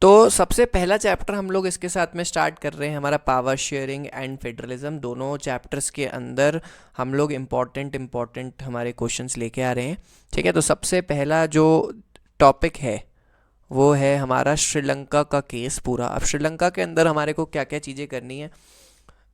तो सबसे पहला चैप्टर हम लोग इसके साथ में स्टार्ट कर रहे हैं हमारा पावर शेयरिंग एंड फेडरलिज्म। दोनों चैप्टर्स के अंदर हम लोग इम्पॉर्टेंट हमारे क्वेश्चंस लेके आ रहे हैं, ठीक है। तो सबसे पहला जो टॉपिक है वो है हमारा श्रीलंका का केस पूरा। अब श्रीलंका के अंदर हमारे को क्या क्या चीज़ें करनी है,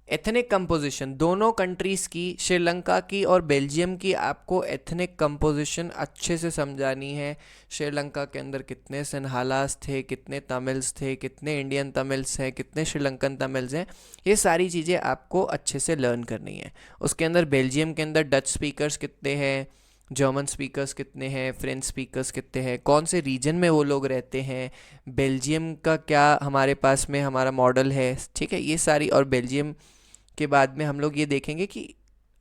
एथनिक कंपोजिशन दोनों कंट्रीज़ की, श्रीलंका की और बेल्जियम की, आपको एथनिक कंपोजिशन अच्छे से समझानी है। श्रीलंका के अंदर कितने सिन्हालास थे, कितने तमिल्स थे, कितने इंडियन तमिल्स हैं, कितने श्रीलंकन तमिल्स हैं, ये सारी चीज़ें आपको अच्छे से लर्न करनी है। उसके अंदर बेल्जियम के अंदर डच स्पीकर्स कितने हैं, जर्मन स्पीकर्स कितने हैं, फ्रेंच स्पीकर्स कितने हैं, कौन से रीजन में वो लोग रहते हैं, बेल्जियम का क्या हमारे पास में हमारा मॉडल है, ठीक है। ये सारी, और बेल्जियम के बाद में हम लोग ये देखेंगे कि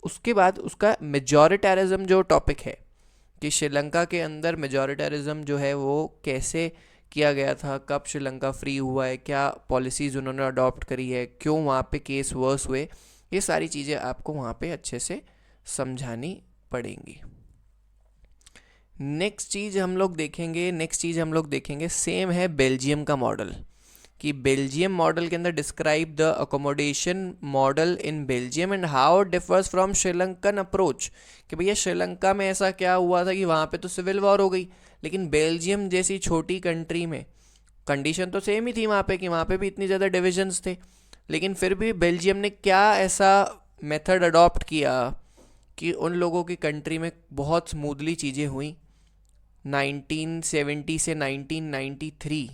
उसके बाद उसका मेजॉरिटेरिज्म जो टॉपिक है, कि श्रीलंका के अंदर मेजॉरिटेरिज्म जो है वो कैसे किया गया था, कब श्रीलंका फ्री हुआ है, क्या पॉलिसीज़ उन्होंने अडॉप्ट करी है, क्यों वहाँ पे केस वर्स हुए, ये सारी चीज़ें आपको वहाँ पे अच्छे से समझानी पड़ेंगी। नेक्स्ट चीज़ हम लोग देखेंगे सेम है बेल्जियम का मॉडल, कि बेल्जियम मॉडल के अंदर describe the accommodation model in Belgium and how differs from Sri Lankan approach. कि भैया श्रीलंका में ऐसा क्या हुआ था कि वहाँ पे तो सिविल वॉर हो गई, लेकिन बेल्जियम जैसी छोटी कंट्री में कंडीशन तो सेम ही थी वहाँ पे कि वहाँ पे भी इतनी ज़्यादा डिविजन्स थे, लेकिन फिर भी बेल्जियम ने क्या ऐसा मेथड अडॉप्ट किया कि उन लोगों की कंट्री में बहुत स्मूथली चीज़ें हुई। 1970 से 1993,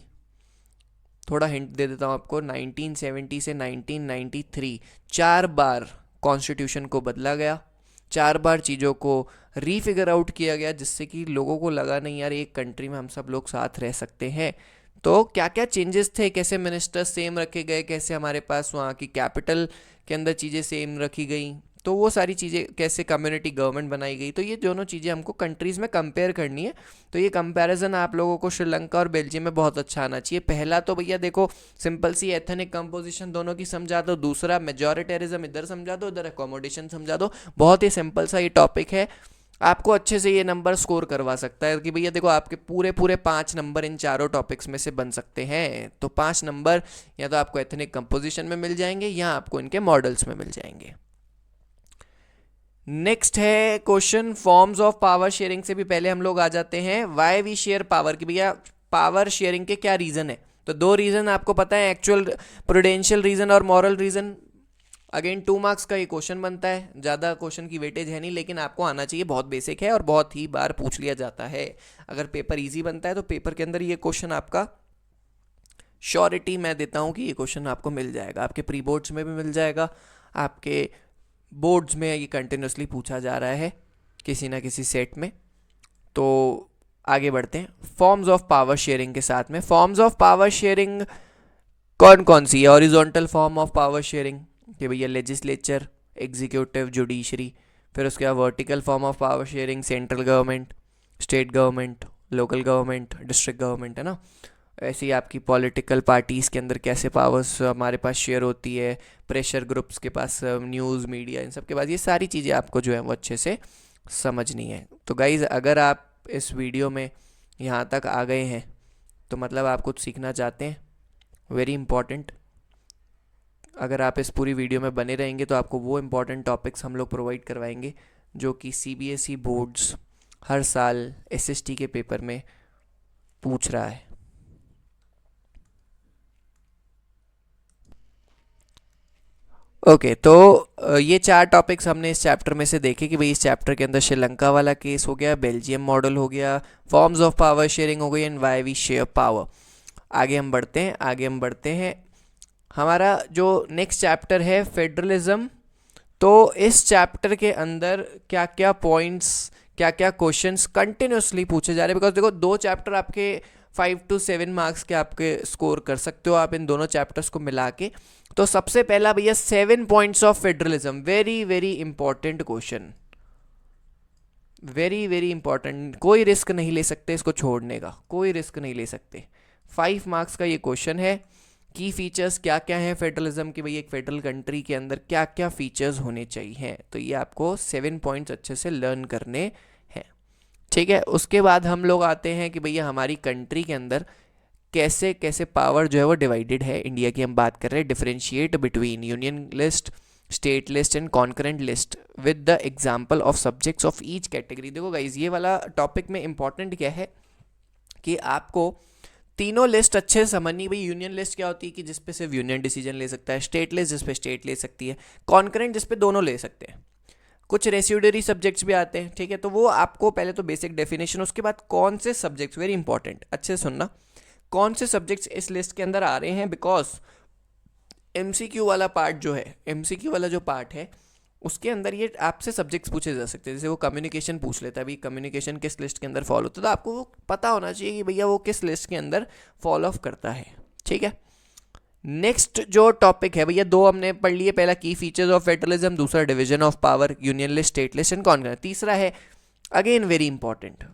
थोड़ा हिंट दे देता हूँ आपको, 1970 से 1993 4 बार कॉन्स्टिट्यूशन को बदला गया, 4 बार चीज़ों को रीफिगर आउट किया गया, जिससे कि लोगों को लगा नहीं यार एक कंट्री में हम सब लोग साथ रह सकते हैं। तो क्या क्या चेंजेस थे, कैसे मिनिस्टर सेम रखे गए, कैसे हमारे पास वहाँ की कैपिटल के अंदर चीज़ें सेम रखी गई, तो वो सारी चीज़ें कैसे कम्युनिटी गवर्नमेंट बनाई गई, तो ये दोनों चीज़ें हमको कंट्रीज़ में कंपेयर करनी है। तो ये कंपैरिजन आप लोगों को श्रीलंका और बेल्जियम में बहुत अच्छा आना चाहिए। पहला तो भैया देखो सिंपल सी एथनिक कंपोजिशन दोनों की समझा दो, दूसरा मेजॉरिटेरिज्म इधर समझा दो, इधर अकोमोडेशन समझा दो। बहुत ही सिंपल सा ये टॉपिक है, आपको अच्छे से ये नंबर स्कोर करवा सकता है कि भैया देखो आपके पूरे पूरे 5 नंबर इन चारों टॉपिक्स में से बन सकते हैं। तो 5 नंबर या तो आपको एथनिक कंपोजिशन में मिल जाएंगे या आपको इनके मॉडल्स में मिल जाएंगे। नेक्स्ट है question forms of power sharing. से भी पहले हम लोग आ जाते हैं वाई वी शेयर पावर की भैया पावर शेयरिंग के क्या रीज़न है। तो 2 रीज़न आपको पता है, एक्चुअल प्रूडेंशियल रीज़न और मॉरल रीज़न। अगेन 2 मार्क्स का ये क्वेश्चन बनता है, ज़्यादा क्वेश्चन की वेटेज है नहीं, लेकिन आपको आना चाहिए, बहुत बेसिक है और बहुत ही बार पूछ लिया जाता है। अगर पेपर इजी बनता है तो पेपर के अंदर ये क्वेश्चन आपका श्योरिटी मैं देता हूँ कि ये क्वेश्चन आपको मिल जाएगा, आपके प्री बोर्ड्स में भी मिल जाएगा, आपके बोर्ड्स में ये कंटिन्यूसली पूछा जा रहा है किसी ना किसी सेट में। तो आगे बढ़ते हैं फॉर्म्स ऑफ पावर शेयरिंग के साथ में। फॉर्म्स ऑफ पावर शेयरिंग कौन कौन सी है? Horizontal form of power sharing कि भैया लेजिस्लेचर, एग्जीक्यूटिव, जुडिशरी। फिर उसके बाद vertical form of power sharing central government, state government, local government, district government, है ना। ऐसे ही आपकी पॉलिटिकल पार्टीज़ के अंदर कैसे पावर्स हमारे पास शेयर होती है, प्रेशर ग्रुप्स के पास, न्यूज़ मीडिया, इन सब के पास, ये सारी चीज़ें आपको जो है वो अच्छे से समझनी है। तो गाइज़ अगर आप इस वीडियो में यहाँ तक आ गए हैं तो मतलब आप कुछ सीखना चाहते हैं, वेरी इंपॉर्टेंट। अगर आप इस पूरी वीडियो में बने रहेंगे तो आपको वो इम्पॉर्टेंट टॉपिक्स हम लोग प्रोवाइड करवाएंगे जो कि सीबीएसई बोर्ड्स हर साल एसएसटी के पेपर में पूछ रहा है। ओके तो ये 4 टॉपिक्स हमने इस चैप्टर में से देखे कि भाई इस चैप्टर के अंदर श्रीलंका वाला केस हो गया, बेल्जियम मॉडल हो गया, फॉर्म्स ऑफ पावर शेयरिंग हो गई and why we share power. आगे हम बढ़ते हैं हमारा जो नेक्स्ट चैप्टर है फेडरलिज्म। तो इस चैप्टर के अंदर क्या क्या पॉइंट्स, क्या क्या क्वेश्चंस कंटिन्यूसली पूछे जा रहे हैं, बिकॉज देखो 2 चैप्टर आपके 5 to 7 मार्क्स के आपके स्कोर कर सकते हो आप इन दोनों चैप्टर्स को मिला के। तो सबसे पहला भैया 7 points of federalism, very very important question, very very important. कोई रिस्क नहीं ले सकते इसको छोड़ने का, कोई रिस्क नहीं ले सकते। 5 मार्क्स का ये क्वेश्चन है। की फीचर्स क्या क्या हैं फेडरलिज्म के, भाई एक फेडरल कंट्री के अंदर क्या क्या फीचर्स होने चाहिए, तो ये आपको 7 पॉइंट्स अच्छे से लर्न करने हैं, ठीक है। उसके बाद हम लोग आते हैं कि भैया हमारी कंट्री के अंदर कैसे कैसे पावर जो है वो डिवाइडेड है। इंडिया की हम बात कर रहे हैं, differentiate between union list, state list and concurrent list with the example of subjects of each category. देखो गाइज ये वाला टॉपिक में इंपॉर्टेंट क्या है कि आपको तीनों लिस्ट अच्छे से समझनी। भाई यूनियन लिस्ट क्या होती है कि जिसपे सिर्फ यूनियन डिसीजन ले सकता है, स्टेट लिस्ट जिसपे स्टेट ले सकती है, कॉन्करेंट जिसपे दोनों ले सकते हैं, कुछ रेसिड्यूरी सब्जेक्ट्स भी आते हैं, ठीक है। तो वो आपको पहले तो बेसिक डेफिनेशन, उसके बाद कौन से सब्जेक्ट्स, वेरी इंपॉर्टेंट अच्छे से सुनना, कौन से सब्जेक्ट्स इस लिस्ट के अंदर आ रहे हैं, बिकॉज एमसीक्यू वाला पार्ट जो है, एमसीक्यू वाला जो पार्ट है उसके अंदर ये आपसे सब्जेक्ट्स पूछे जा सकते हैं। जैसे वो कम्युनिकेशन पूछ लेता है, भाई कम्युनिकेशन किस लिस्ट के अंदर फॉलो होता है, तो आपको वो पता होना चाहिए कि भैया वो किस लिस्ट के अंदर फॉलो ऑफ करता है, ठीक है। नेक्स्ट जो टॉपिक है भैया 2 हमने पढ़ लिए, पहला की फीचर्स ऑफ फेडरलिज्म, दूसरा division of power, union list, state list and concurrent, तीसरा है अगेन वेरी इंपॉर्टेंट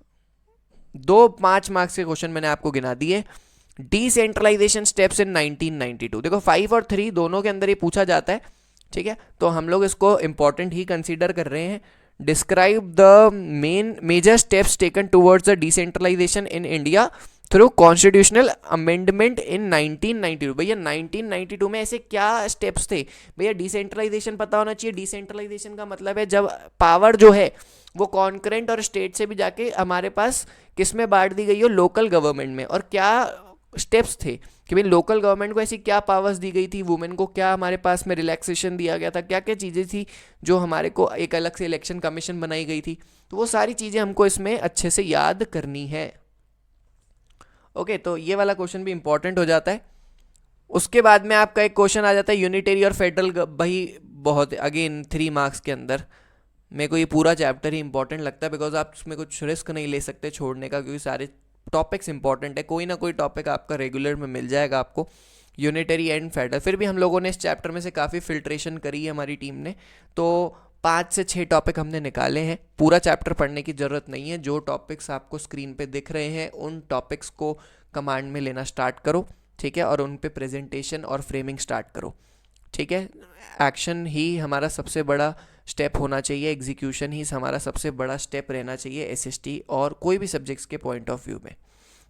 2 5 मार्क्स के क्वेश्चन मैंने आपको गिना दिए, डिसेंट्रलाइजेशन स्टेप्स इन 1992। देखो 5 और 3 दोनों के अंदर ये पूछा जाता है, ठीक है। तो हम लोग इसको इंपॉर्टेंट ही कंसीडर कर रहे हैं। Describe the major steps taken towards the decentralisation in India through constitutional amendment in 1992। भैया 1992 में ऐसे क्या स्टेप्स थे? भैया डिसेंट्रलाइजेशन पता होना चाहिए। डिसेंट्रलाइजेशन का मतलब है जब पावर जो है वो कॉन्करेंट और स्टेट से भी जाके हमारे पास किस में बांट दी गई हो, लोकल गवर्नमेंट में। और क्या स्टेप्स थे कि भाई लोकल गवर्नमेंट को ऐसी क्या पावर्स दी गई थी, वुमेन को क्या हमारे पास में रिलैक्सेशन दिया गया था, क्या क्या चीज़ें थी जो हमारे को एक अलग से इलेक्शन कमीशन बनाई गई थी। तो वो सारी चीज़ें हमको इसमें अच्छे से याद करनी है। ओके, तो ये वाला क्वेश्चन भी इंपॉर्टेंट हो जाता है। उसके बाद में आपका एक क्वेश्चन आ जाता है यूनिटरी और फेडरल। भाई बहुत अगेन 3 मार्क्स के अंदर मेरे को ये पूरा चैप्टर ही इंपॉर्टेंट लगता है, बिकॉज आप उसमें कुछ रिस्क नहीं ले सकते छोड़ने का, क्योंकि सारे टॉपिक्स इंपॉर्टेंट है। कोई ना कोई टॉपिक आपका रेगुलर में मिल जाएगा आपको, यूनिटरी एंड फेडरल। फिर भी हम लोगों ने इस चैप्टर में से काफ़ी फिल्ट्रेशन करी है हमारी टीम ने, तो 5 से 6 टॉपिक हमने निकाले हैं। पूरा चैप्टर पढ़ने की ज़रूरत नहीं है। जो टॉपिक्स आपको स्क्रीन पे दिख रहे हैं उन टॉपिक्स को कमांड में लेना स्टार्ट करो, ठीक है, और उन पे प्रेजेंटेशन और फ्रेमिंग स्टार्ट करो, ठीक है। एक्शन ही हमारा सबसे बड़ा स्टेप होना चाहिए, एग्जीक्यूशन ही हमारा सबसे बड़ा स्टेप रहना चाहिए एसएसटी और कोई भी सब्जेक्ट्स के पॉइंट ऑफ व्यू में।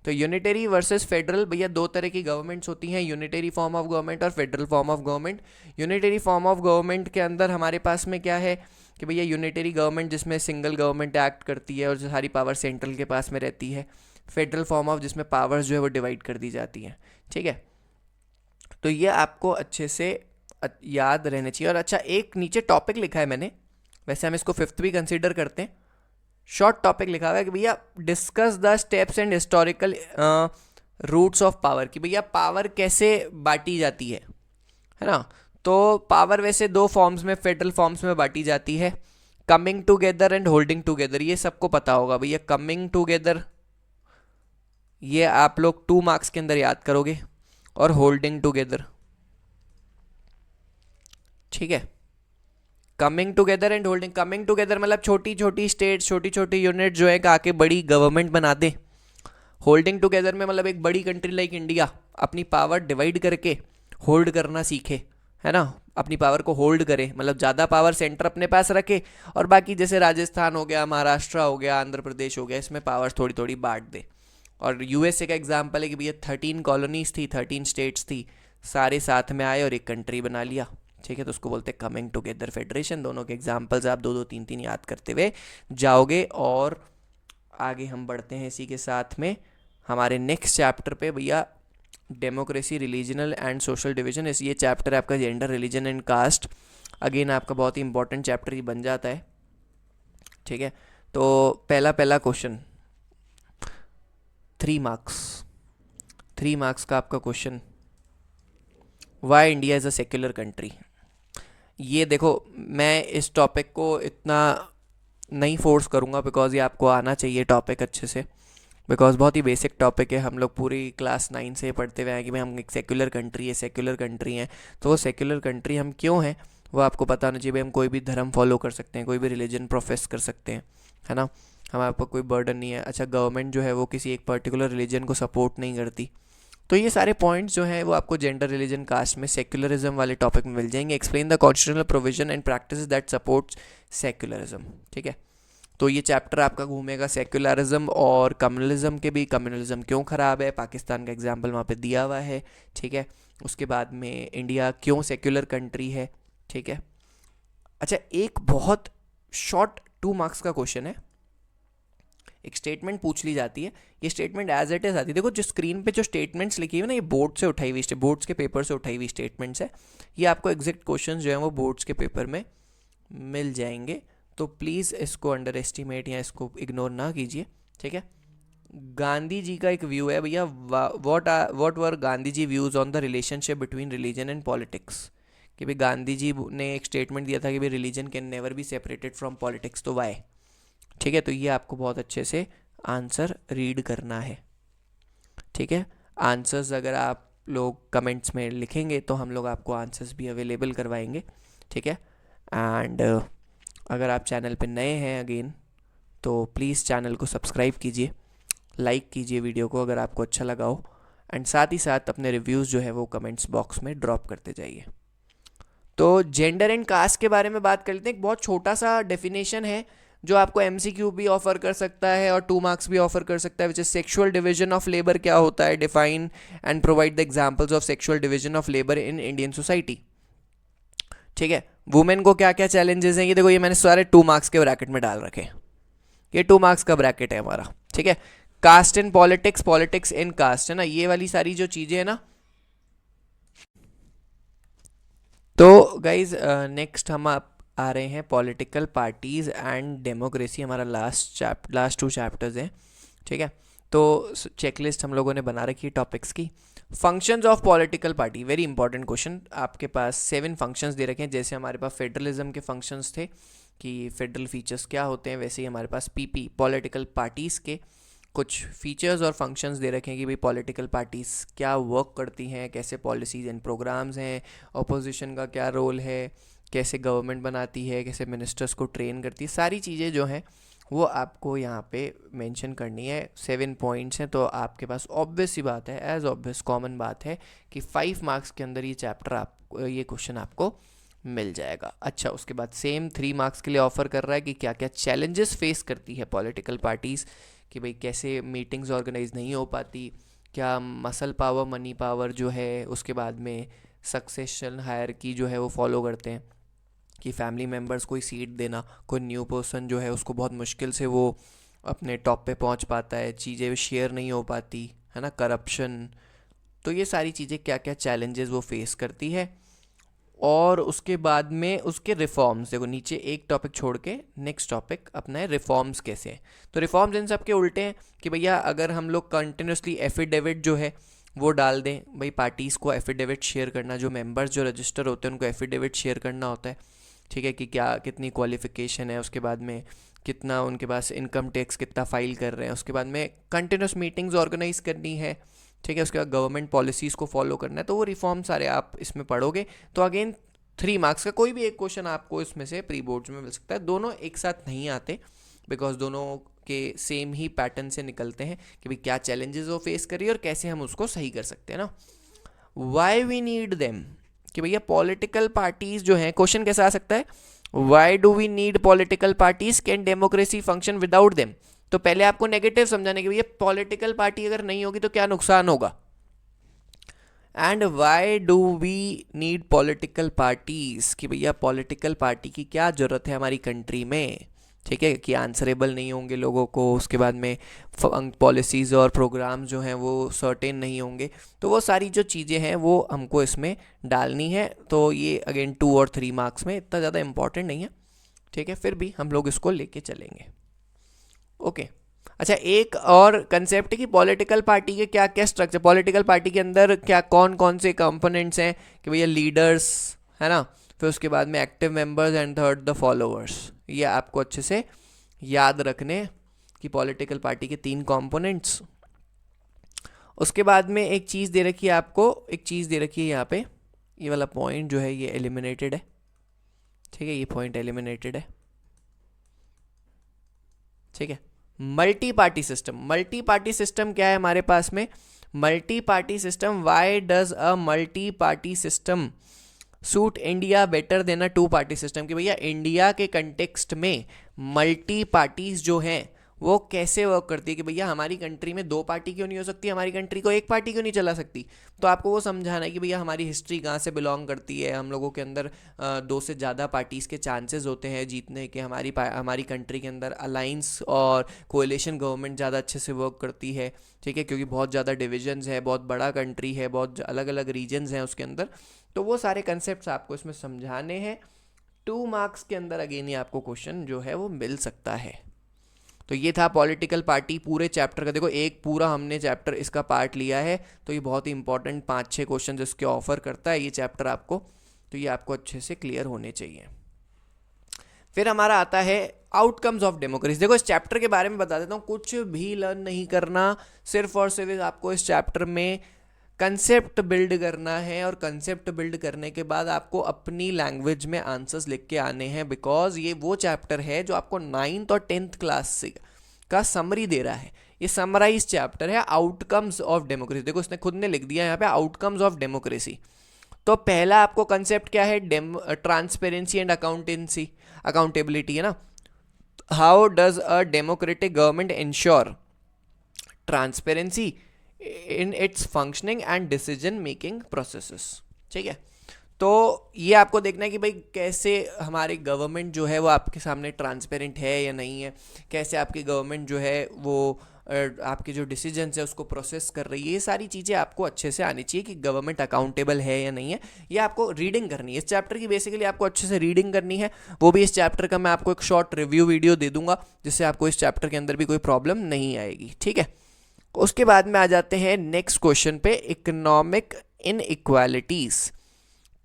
तो यूनिटरी वर्सेस फेडरल, भैया 2 तरह की गवर्नमेंट्स होती हैं, यूनिटरी फॉर्म ऑफ गवर्नमेंट और federal form of government. Unitary form of government के अंदर हमारे पास में क्या है कि भैया यूनिटरी गवर्नमेंट जिसमें सिंगल गवर्नमेंट एक्ट करती है और जो सारी पावर सेंट्रल के पास में रहती है। फेडरल फॉर्म ऑफ जिसमें पावर्स जो है वो डिवाइड कर दी जाती हैं, ठीक है। तो ये आपको अच्छे से याद रहना चाहिए। और अच्छा, एक नीचे टॉपिक लिखा है मैंने, वैसे हम इसको 5th भी कंसीडर करते हैं। शॉर्ट टॉपिक लिखा हुआ है कि भैया discuss the steps and historical roots of power, कि भैया पावर कैसे बांटी जाती है ना। तो पावर वैसे 2 फॉर्म्स में, फेडरल फॉर्म्स में बांटी जाती है, coming together and holding together. ये सबको पता होगा भैया। कमिंग टुगेदर ये आप लोग 2 मार्क्स के अंदर याद करोगे, और होल्डिंग टुगेदर, ठीक है। Coming together and holding, coming together मतलब छोटी छोटी स्टेट्स, छोटी छोटी यूनिट जो है आके बड़ी गवर्नमेंट बना दे। होल्डिंग टुगेदर में मतलब एक बड़ी कंट्री लाइक इंडिया अपनी पावर डिवाइड करके होल्ड करना सीखे, है ना। अपनी पावर को होल्ड करे, मतलब ज़्यादा पावर सेंटर अपने पास रखे, और बाकी जैसे राजस्थान हो गया, महाराष्ट्र हो गया, आंध्र प्रदेश हो गया, इसमें पावर थोड़ी थोड़ी बांट दे। और यूएसए का एग्जाम्पल है कि भैया 13 कॉलोनीज थी, 13 स्टेट्स थी, सारे साथ में आए और एक कंट्री बना लिया, ठीक है। तो उसको बोलते हैं कमिंग टुगेदर फेडरेशन। दोनों के एग्जाम्पल्स आप 2-2 3-3 याद करते हुए जाओगे। और आगे हम बढ़ते हैं इसी के साथ में हमारे नेक्स्ट चैप्टर पे भैया, democracy, religional and social division. इस ये चैप्टर है आपका जेंडर, रिलीजन एंड कास्ट। अगेन आपका बहुत ही इंपॉर्टेंट चैप्टर ही बन जाता है, ठीक है। तो पहला क्वेश्चन 3 मार्क्स का आपका question, why India is a secular country. ये देखो, मैं इस टॉपिक को इतना नहीं फोर्स करूँगा, बिकॉज ये आपको आना चाहिए टॉपिक अच्छे से, बिकॉज बहुत ही बेसिक टॉपिक है। हम लोग पूरी क्लास 9 से पढ़ते हुए हैं कि भाई हम एक सेक्युलर कंट्री हैं। तो वो सेक्युलर कंट्री हम क्यों हैं वो आपको पता होना चाहिए। भाई हम कोई भी धर्म फॉलो कर सकते हैं, कोई भी रिलीजन प्रोफेस कर सकते हैं, है ना। हमारे पास कोई बर्डन नहीं है। अच्छा, गवर्नमेंट जो है वो किसी एक पर्टिकुलर रिलीजन को सपोर्ट नहीं करती। तो ये सारे पॉइंट्स जो हैं वो आपको जेंडर, रिलीजन, कास्ट में सेक्युलरिज्म वाले टॉपिक में मिल जाएंगे। Explain the constitutional provision and practices that supports secularism, ठीक है। तो ये चैप्टर आपका घूमेगा सेक्युलरिज्म और कम्युनलिज्म के भी। कम्युनलिज्म क्यों ख़राब है, पाकिस्तान का एग्जाम्पल वहाँ पे दिया हुआ है, ठीक है। उसके बाद में इंडिया क्यों सेक्युलर कंट्री है, ठीक है। अच्छा, एक बहुत शॉर्ट 2 मार्क्स का क्वेश्चन है। एक स्टेटमेंट पूछ ली जाती है, ये स्टेटमेंट एज इट इज़ आती है। देखो जो स्क्रीन पे जो स्टेटमेंट्स लिखी हुई है ना, ये बोर्ड से उठाई हुई, बोर्ड्स के पेपर से उठाई हुई स्टेटमेंट्स है। ये आपको एग्जैक्ट क्वेश्चंस जो हैं वो बोर्ड्स के पेपर में मिल जाएंगे। तो प्लीज़ इसको अंडर एस्टिमेट या इसको इग्नोर ना कीजिए, ठीक है। गांधी जी का एक व्यू है भैया, what were Gandhi ji views on the relationship between religion and politics. कि भाई गांधी जी ने एक स्टेटमेंट दिया था कि भाई religion can never be separated from politics, तो वाई, ठीक है। तो ये आपको बहुत अच्छे से आंसर रीड करना है, ठीक है। आंसर्स अगर आप लोग कमेंट्स में लिखेंगे तो हम लोग आपको आंसर्स भी अवेलेबल करवाएंगे, ठीक है। एंड अगर आप चैनल पे नए हैं अगेन, तो प्लीज़ चैनल को सब्सक्राइब कीजिए, लाइक कीजिए वीडियो को अगर आपको अच्छा लगा हो, एंड साथ ही साथ अपने रिव्यूज़ जो है वो कमेंट्स बॉक्स में ड्रॉप करते जाइए। तो जेंडर एंड कास्ट के बारे में बात कर लेते हैं। एक बहुत छोटा सा डेफिनेशन है जो आपको एमसीक्यू भी ऑफर कर सकता है और 2 मार्क्स भी ऑफर कर सकता है, which is sexual division of labour क्या होता है, define and provide the examples of sexual division of labour in Indian society. ठीक है, वुमेन को क्या क्या चैलेंजेस हैं, ये देखो, ये मैंने सारे 2 मार्क्स के ब्रैकेट में डाल रखे हैं, ये 2 मार्क्स का ब्रैकेट है हमारा। ठीक है, caste in politics, politics in caste, है ना, ये वाली सारी जो चीजें हैं ना। तो गाइज नेक्स्ट हम आ रहे हैं पॉलिटिकल पार्टीज एंड डेमोक्रेसी, हमारा लास्ट 2 चैप्टर्स हैं। ठीक है, तो चेकलिस्ट हम लोगों ने बना रखी है टॉपिक्स की। Functions of political party, very important question, आपके पास 7 फंक्शंस दे रखे हैं। जैसे हमारे पास फेडरलिज्म के फंक्शंस थे कि फेडरल फीचर्स क्या होते हैं, वैसे ही हमारे पास पीपी पॉलिटिकल पार्टीज़ के कुछ फीचर्स और फंक्शंस दे रखे हैं कि भाई पॉलिटिकल पार्टीज़ क्या वर्क करती हैं, कैसे पॉलिसीज़ एंड प्रोग्राम्स हैं, अपोजिशन का क्या रोल है, कैसे गवर्नमेंट बनाती है, कैसे मिनिस्टर्स को ट्रेन करती है, सारी चीज़ें जो हैं वो आपको यहाँ पे मेंशन करनी है। 7 पॉइंट्स हैं, तो आपके पास ऑब्वियस सी बात है, एज ऑब्वियस कॉमन बात है कि 5 मार्क्स के अंदर ये चैप्टर आप ये क्वेश्चन आपको मिल जाएगा। अच्छा, उसके बाद सेम 3 मार्क्स के लिए ऑफर कर रहा है कि क्या क्या चैलेंजेस फेस करती है पॉलिटिकल पार्टीज़, कि भाई कैसे मीटिंग्स ऑर्गेनाइज नहीं हो पाती, क्या मसल पावर मनी पावर जो है, उसके बाद में सक्सेशन हायरार्की जो है वो फॉलो करते हैं कि फैमिली मेम्बर्स को ही सीट देना, कोई न्यू पर्सन जो है उसको बहुत मुश्किल से वो अपने टॉप पे पहुंच पाता है, चीज़ें शेयर नहीं हो पाती है ना, करप्शन। तो ये सारी चीज़ें क्या क्या चैलेंजेस वो फेस करती है। और उसके बाद में उसके रिफॉर्म्स, देखो नीचे एक टॉपिक छोड़ के नेक्स्ट टॉपिक अपना है रिफॉर्म्स कैसे हैं। तो रिफॉर्म्स इन सब के उल्टे हैं कि भैया अगर हम लोग कंटिन्यूसली एफिडेविट जो है वो डाल दें, भाई पार्टीज़ को एफिडेविट शेयर करना, जो मेंबर्स जो रजिस्टर होते हैं उनको एफिडेविट शेयर करना होता है। ठीक है, कि क्या कितनी क्वालिफिकेशन है, उसके बाद में कितना उनके पास इनकम टैक्स कितना फाइल कर रहे हैं, उसके बाद में कंटिन्यूस मीटिंग्स ऑर्गेनाइज करनी है। ठीक है, उसके बाद गवर्नमेंट पॉलिसीज़ को फॉलो करना है। तो वो रिफॉर्म सारे आप इसमें पढ़ोगे तो अगेन 3 मार्क्स का कोई भी एक क्वेश्चन आपको इसमें से प्री बोर्ड्स में मिल सकता है। दोनों एक साथ नहीं आते बिकॉज दोनों के सेम ही पैटर्न से निकलते हैं कि भाई क्या चैलेंजेस वो फेस करिए और कैसे हम उसको सही कर सकते हैं ना। वाई वी नीड देम, कि भैया पॉलिटिकल पार्टीज जो हैं, क्वेश्चन कैसा आ सकता है, why do we need political parties, can democracy function without them. तो पहले आपको नेगेटिव समझाने के भैया पॉलिटिकल पार्टी अगर नहीं होगी तो क्या नुकसान होगा, and why do we need political parties, कि भैया पॉलिटिकल पार्टी की क्या ज़रूरत है हमारी कंट्री में। ठीक है, कि आंसरेबल नहीं होंगे लोगों को, उसके बाद में पॉलिसीज़ और प्रोग्राम जो हैं वो सर्टेन नहीं होंगे। तो वो सारी जो चीज़ें हैं वो हमको इसमें डालनी है। तो ये अगेन 2 और 3 मार्क्स में इतना ज़्यादा इंपॉर्टेंट नहीं है। ठीक है, फिर भी हम लोग इसको लेके चलेंगे। ओके, अच्छा, एक और कंसेप्ट है कि पॉलिटिकल पार्टी के क्या क्या स्ट्रक्चर, पॉलिटिकल पार्टी के अंदर क्या कौन कौन से कंपोनेंट्स हैं, कि भैया लीडर्स है ना, फिर उसके बाद में active members and third the followers. ये आपको अच्छे से याद रखने कि पॉलिटिकल पार्टी के 3 कंपोनेंट्स। उसके बाद में एक चीज़ दे रखी है आपको, एक चीज़ दे रखी है यहाँ पे, ये वाला पॉइंट जो है ये एलिमिनेटेड है। ठीक है, ये पॉइंट एलिमिनेटेड है। ठीक है, multi party system, multi party system क्या है हमारे पास में, multi party system, why does a multi party system suit India better than a 2 party system, कि भैया इंडिया के कंटेक्स्ट में मल्टी पार्टीज जो हैं वो कैसे वर्क करती है, कि भैया हमारी कंट्री में 2 पार्टी क्यों नहीं हो सकती, हमारी कंट्री को 1 पार्टी क्यों नहीं चला सकती। तो आपको वो समझाना है कि भैया हमारी हिस्ट्री कहाँ से बिलोंग करती है, हम लोगों के अंदर 2 से ज़्यादा पार्टीज़ के चांसेस होते हैं जीतने के, हमारी कंट्री के अंदर अलाइंस और कोएलिशन गवर्नमेंट ज़्यादा अच्छे से वर्क करती है। ठीक है, क्योंकि बहुत ज़्यादा डिविजन्स है, बहुत बड़ा कंट्री है, बहुत अलग अलग रीजन्स हैं उसके अंदर। तो वो सारे कंसेप्ट आपको इसमें समझाने हैं। 2 मार्क्स के अंदर अगेन ये आपको क्वेश्चन जो है वो मिल सकता है। तो ये था पॉलिटिकल पार्टी पूरे चैप्टर का। देखो एक पूरा हमने चैप्टर इसका पार्ट लिया है, तो ये बहुत ही इंपॉर्टेंट 5-6 क्वेश्चन इसके ऑफर करता है ये चैप्टर आपको, तो ये आपको अच्छे से क्लियर होने चाहिए। फिर हमारा आता है आउटकम्स ऑफ डेमोक्रेसी। देखो इस चैप्टर के बारे में बता देता हूँ, कुछ भी लर्न नहीं करना, सिर्फ और सिर्फ आपको इस चैप्टर में कंसेप्ट बिल्ड करना है, और कंसेप्ट बिल्ड करने के बाद आपको अपनी लैंग्वेज में आंसर्स लिख के आने हैं, बिकॉज ये वो चैप्टर है जो आपको 9th और 10th क्लास से का समरी दे रहा है। ये समराइज चैप्टर है आउटकम्स ऑफ डेमोक्रेसी। देखो इसने खुद ने लिख दिया यहाँ पे आउटकम्स ऑफ डेमोक्रेसी। तो पहला आपको कंसेप्ट क्या है, ट्रांसपेरेंसी एंड अकाउंटेंसी, अकाउंटेबिलिटी है ना। How does a democratic government ensure transparency in its functioning and decision making processes. ठीक है, तो ये आपको देखना है कि भाई कैसे हमारी गवर्नमेंट जो है वो आपके सामने ट्रांसपेरेंट है या नहीं है, कैसे आपकी गवर्नमेंट जो है वो आपके जो डिसीजंस है उसको प्रोसेस कर रही है। ये सारी चीज़ें आपको अच्छे से आनी चाहिए कि गवर्नमेंट अकाउंटेबल है या नहीं है। ये आपको रीडिंग करनी है इस चैप्टर की, बेसिकली आपको अच्छे से रीडिंग करनी है। वो भी इस चैप्टर का मैं आपको एक शॉर्ट रिव्यू वीडियो दे दूंगा, जिससे आपको इस चैप्टर के अंदर भी कोई प्रॉब्लम नहीं आएगी। ठीक है, उसके बाद में आ जाते हैं नेक्स्ट क्वेश्चन पे, economic inequalities.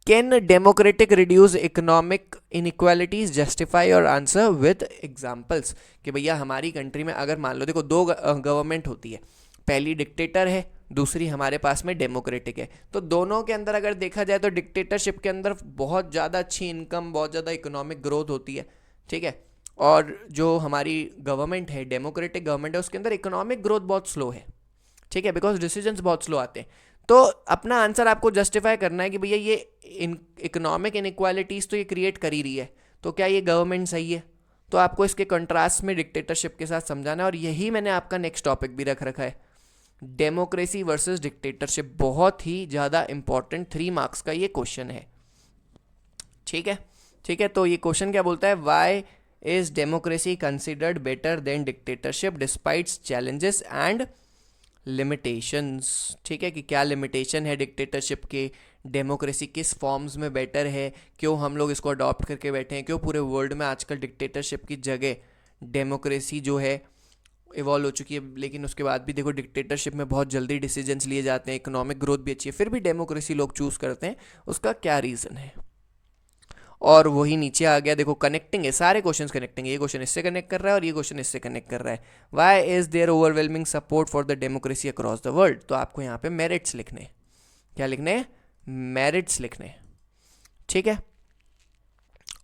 Can democratic reduce economic inequalities, justify और आंसर विद एग्जांपल्स। कि भैया हमारी कंट्री में अगर मान लो, देखो दो गवर्नमेंट होती है, पहली डिक्टेटर है, दूसरी हमारे पास में डेमोक्रेटिक है। तो दोनों के अंदर अगर देखा जाए तो डिक्टेटरशिप के अंदर बहुत ज़्यादा अच्छी इनकम, बहुत ज़्यादा इकोनॉमिक ग्रोथ होती है। ठीक है, और जो हमारी गवर्नमेंट है, डेमोक्रेटिक गवर्नमेंट है, उसके अंदर इकोनॉमिक ग्रोथ बहुत स्लो है। ठीक है, बिकॉज डिसीजंस बहुत स्लो आते हैं। तो अपना आंसर आपको जस्टिफाई करना है कि भैया ये इकोनॉमिक इनइक्वालिटीज़ तो ये क्रिएट कर ही रही है, तो क्या ये गवर्नमेंट सही है? तो आपको इसके कंट्रास्ट में डिक्टेटरशिप के साथ समझाना है, और यही मैंने आपका नेक्स्ट टॉपिक भी रख रखा है, डेमोक्रेसी वर्सेस डिक्टेटरशिप। बहुत ही ज़्यादा इंपॉर्टेंट 3 मार्क्स का ये क्वेश्चन है। ठीक है, ठीक है, तो ये क्वेश्चन क्या बोलता है, why is democracy considered better than dictatorship despite challenges and limitations. ठीक है, कि क्या लिमिटेशन है डिक्टेटरशिप के, डेमोक्रेसी किस फॉर्म्स में बेटर है, क्यों हम लोग इसको अडॉप्ट करके बैठे हैं, क्यों पूरे वर्ल्ड में आजकल डिक्टेटरशिप की जगह डेमोक्रेसी जो है इवॉल्व हो चुकी है। लेकिन उसके बाद भी देखो डिक्टेटरशिप में बहुत जल्दी डिसीजंस लिए जाते हैं, इकोनॉमिक ग्रोथ भी अच्छी है, फिर भी डेमोक्रेसी लोग चूज़ करते हैं, उसका क्या रीज़न है। और वही नीचे आ गया, देखो कनेक्टिंग है, सारे क्वेश्चंस कनेक्टिंग है, ये क्वेश्चन इससे कनेक्ट कर रहा है और ये क्वेश्चन इससे कनेक्ट कर रहा है। Why is there overwhelming support for the democracy across the world. तो आपको यहाँ पे मेरिट्स लिखने, क्या लिखने, मेरिट्स लिखने। ठीक है,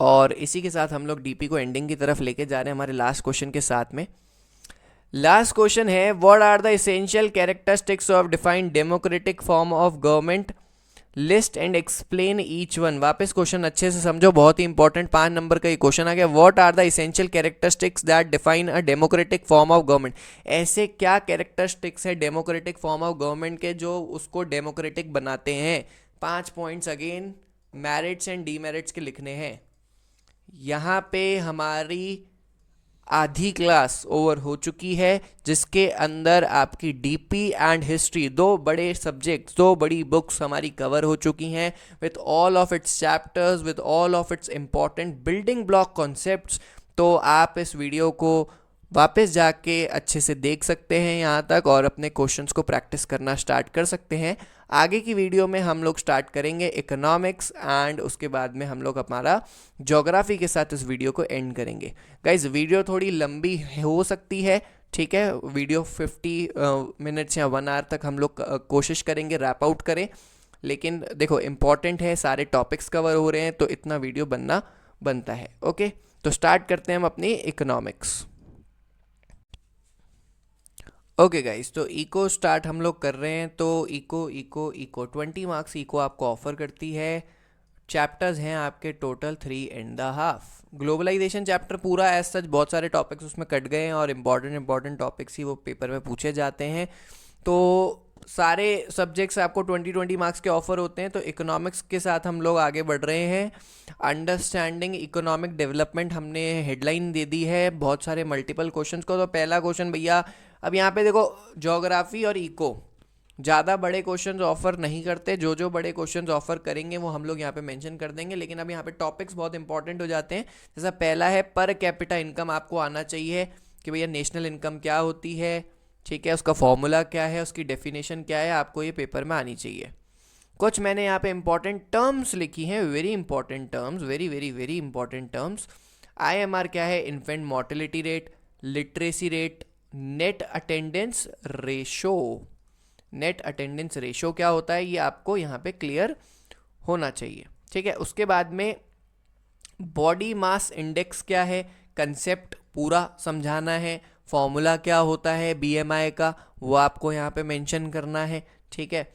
और इसी के साथ हम लोग डीपी को एंडिंग की तरफ लेके जा रहे हैं हमारे लास्ट क्वेश्चन के साथ में। लास्ट क्वेश्चन है, what are the essential characteristics of defined democratic form of government, list and explain each one. वापस क्वेश्चन अच्छे से समझो, बहुत ही इंपॉर्टेंट 5 नंबर का ये क्वेश्चन आ गया। What are the essential characteristics that define a democratic form of government. ऐसे क्या कैरेक्टरिस्टिक्स है डेमोक्रेटिक फॉर्म ऑफ गवर्नमेंट के जो उसको डेमोक्रेटिक बनाते हैं। 5 points again merits and demerits के लिखने हैं। यहाँ पे हमारी आधी क्लास ओवर हो चुकी है, जिसके अंदर आपकी डीपी एंड हिस्ट्री, 2 बड़े सब्जेक्ट्स, 2 बड़ी बुक्स हमारी कवर हो चुकी हैं with all of its chapters, with all of its important building block concepts. तो आप इस वीडियो को वापस जाके अच्छे से देख सकते हैं यहाँ तक, और अपने क्वेश्चंस को प्रैक्टिस करना स्टार्ट कर सकते हैं। आगे की वीडियो में हम लोग स्टार्ट करेंगे इकोनॉमिक्स, एंड उसके बाद में हम लोग हमारा ज्योग्राफी के साथ इस वीडियो को एंड करेंगे। गाइज वीडियो थोड़ी लंबी हो सकती है, ठीक है, वीडियो 50 मिनट्स या 1 आवर तक हम लोग कोशिश करेंगे रैप आउट करें। लेकिन देखो इंपॉर्टेंट है, सारे टॉपिक्स कवर हो रहे हैं, तो इतना वीडियो बनता है। ओके, तो स्टार्ट करते हैं हम अपनी इकोनॉमिक्स। ओके गाइस, तो इको स्टार्ट हम लोग कर रहे हैं। तो इको 20 मार्क्स इको आपको ऑफर करती है। चैप्टर्स हैं आपके टोटल 3.5। ग्लोबलाइजेशन चैप्टर पूरा एज सच बहुत सारे टॉपिक्स उसमें कट गए हैं, और इंपॉर्टेंट टॉपिक्स ही वो पेपर में पूछे जाते हैं। तो सारे सब्जेक्ट्स आपको 20 मार्क्स के ऑफर होते हैं। तो इकोनॉमिक्स के साथ हम लोग आगे बढ़ रहे हैं। अंडरस्टैंडिंग इकोनॉमिक डेवलपमेंट हमने हेडलाइन दे दी है, बहुत सारे मल्टीपल क्वेश्चंस को। तो पहला क्वेश्चन भैया, अब यहाँ पे देखो ज्योग्राफी और इको ज़्यादा बड़े क्वेश्चंस ऑफर नहीं करते, जो बड़े क्वेश्चंस ऑफर करेंगे वो हम लोग यहाँ पे मेंशन कर देंगे। लेकिन अब यहाँ पे टॉपिक्स बहुत इंपॉर्टेंट हो जाते हैं। जैसा पहला है पर कैपिटा इनकम, आपको आना चाहिए कि भैया नेशनल इनकम क्या होती है, ठीक है, उसका फॉर्मूला क्या है, उसकी डेफिनेशन क्या है, आपको ये पेपर में आनी चाहिए। कुछ मैंने यहाँ पे इंपॉर्टेंट टर्म्स लिखी हैं, very important terms, very very very important terms. IMR क्या है, infant mortality rate, literacy rate, net attendance ratio. Net attendance ratio क्या होता है, ये आपको यहाँ पे क्लियर होना चाहिए। ठीक है, उसके बाद में बॉडी मास इंडेक्स क्या है, कंसेप्ट पूरा समझाना है। फॉर्मूला क्या होता है BMI का, वो आपको यहाँ पे मेंशन करना है। ठीक है,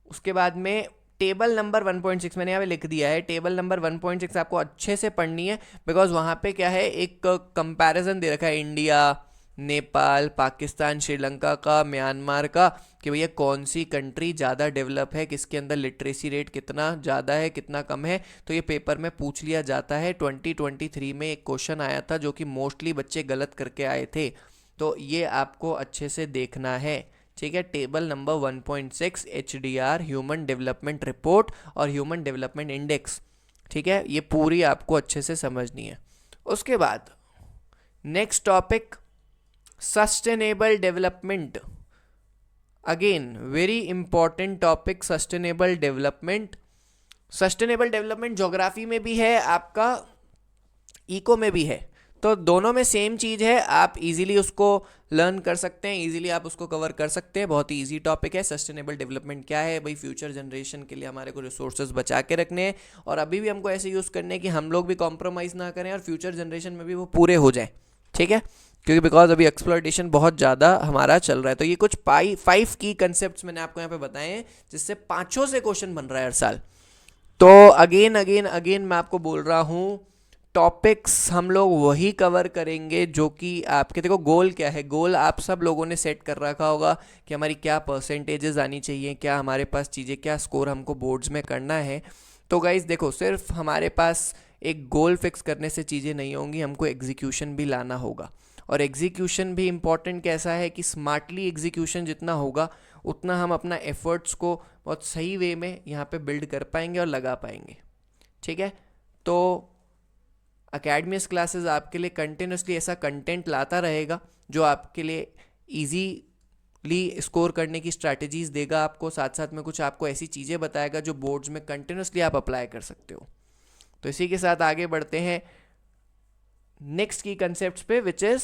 उसके बाद में टेबल नंबर 1.6 मैंने यहाँ पे लिख दिया है, टेबल नंबर 1.6 आपको अच्छे से पढ़नी है, बिकॉज वहाँ पे क्या है, एक कंपैरिजन दे रखा है इंडिया, नेपाल, पाकिस्तान, श्रीलंका का, म्यांमार का, कि भैया कौन सी कंट्री ज़्यादा डेवलप है, किसके अंदर लिटरेसी रेट कितना ज़्यादा है कितना कम है। तो ये पेपर में पूछ लिया जाता है। 2023 में एक क्वेश्चन आया था जो कि मोस्टली बच्चे गलत करके आए थे, तो ये आपको अच्छे से देखना है, ठीक है। Table number 1.6 HDR human development report और ह्यूमन डेवलपमेंट इंडेक्स, ठीक है, ये पूरी आपको अच्छे से समझनी है। उसके बाद next topic sustainable development, again very important topic sustainable development. Sustainable development geography में भी है आपका, इको में भी है, तो दोनों में सेम चीज़ है, आप इजीली उसको लर्न कर सकते हैं, इजीली आप उसको कवर कर सकते हैं। बहुत ही इजी टॉपिक है। सस्टेनेबल डेवलपमेंट क्या है भाई, फ्यूचर जनरेशन के लिए हमारे को रिसोर्सेज बचा के रखने हैं और अभी भी हमको ऐसे यूज़ करने हैं कि हम लोग भी कॉम्प्रोमाइज़ ना करें और फ्यूचर जनरेशन में भी वो पूरे हो जाएं, ठीक है, क्योंकि बिकॉज अभी एक्सप्लॉयटेशन बहुत ज़्यादा हमारा चल रहा है। तो ये कुछ 5 की कंसेप्ट मैंने आपको यहाँ पे बताए हैं, जिससे 5 से क्वेश्चन बन रहा है हर साल। तो अगेन अगेन अगेन मैं आपको बोल रहा हूँ, टॉपिक्स हम लोग वही कवर करेंगे जो कि आपके, देखो गोल क्या है, गोल आप सब लोगों ने सेट कर रखा होगा कि हमारी क्या परसेंटेजेस आनी चाहिए, क्या हमारे पास चीज़ें, क्या स्कोर हमको बोर्ड्स में करना है। तो गाइज देखो, सिर्फ हमारे पास एक गोल फिक्स करने से चीज़ें नहीं होंगी, हमको एग्जीक्यूशन भी लाना होगा। और एग्जीक्यूशन भी इम्पॉर्टेंट कैसा है कि स्मार्टली एग्जीक्यूशन जितना होगा उतना हम अपना एफर्ट्स को बहुत सही वे में यहाँ पे बिल्ड कर पाएंगे और लगा पाएंगे, ठीक है। तो अकेडमिक्स क्लासेस आपके लिए कंटिन्यूसली ऐसा कंटेंट लाता रहेगा जो आपके लिए ईजीली स्कोर करने की स्ट्रैटेजीज देगा आपको, साथ साथ में कुछ आपको ऐसी चीज़ें बताएगा जो बोर्ड्स में कंटिन्यूसली आप अप्लाई कर सकते हो। तो इसी के साथ आगे बढ़ते हैं नेक्स्ट की कंसेप्ट पे, विच इज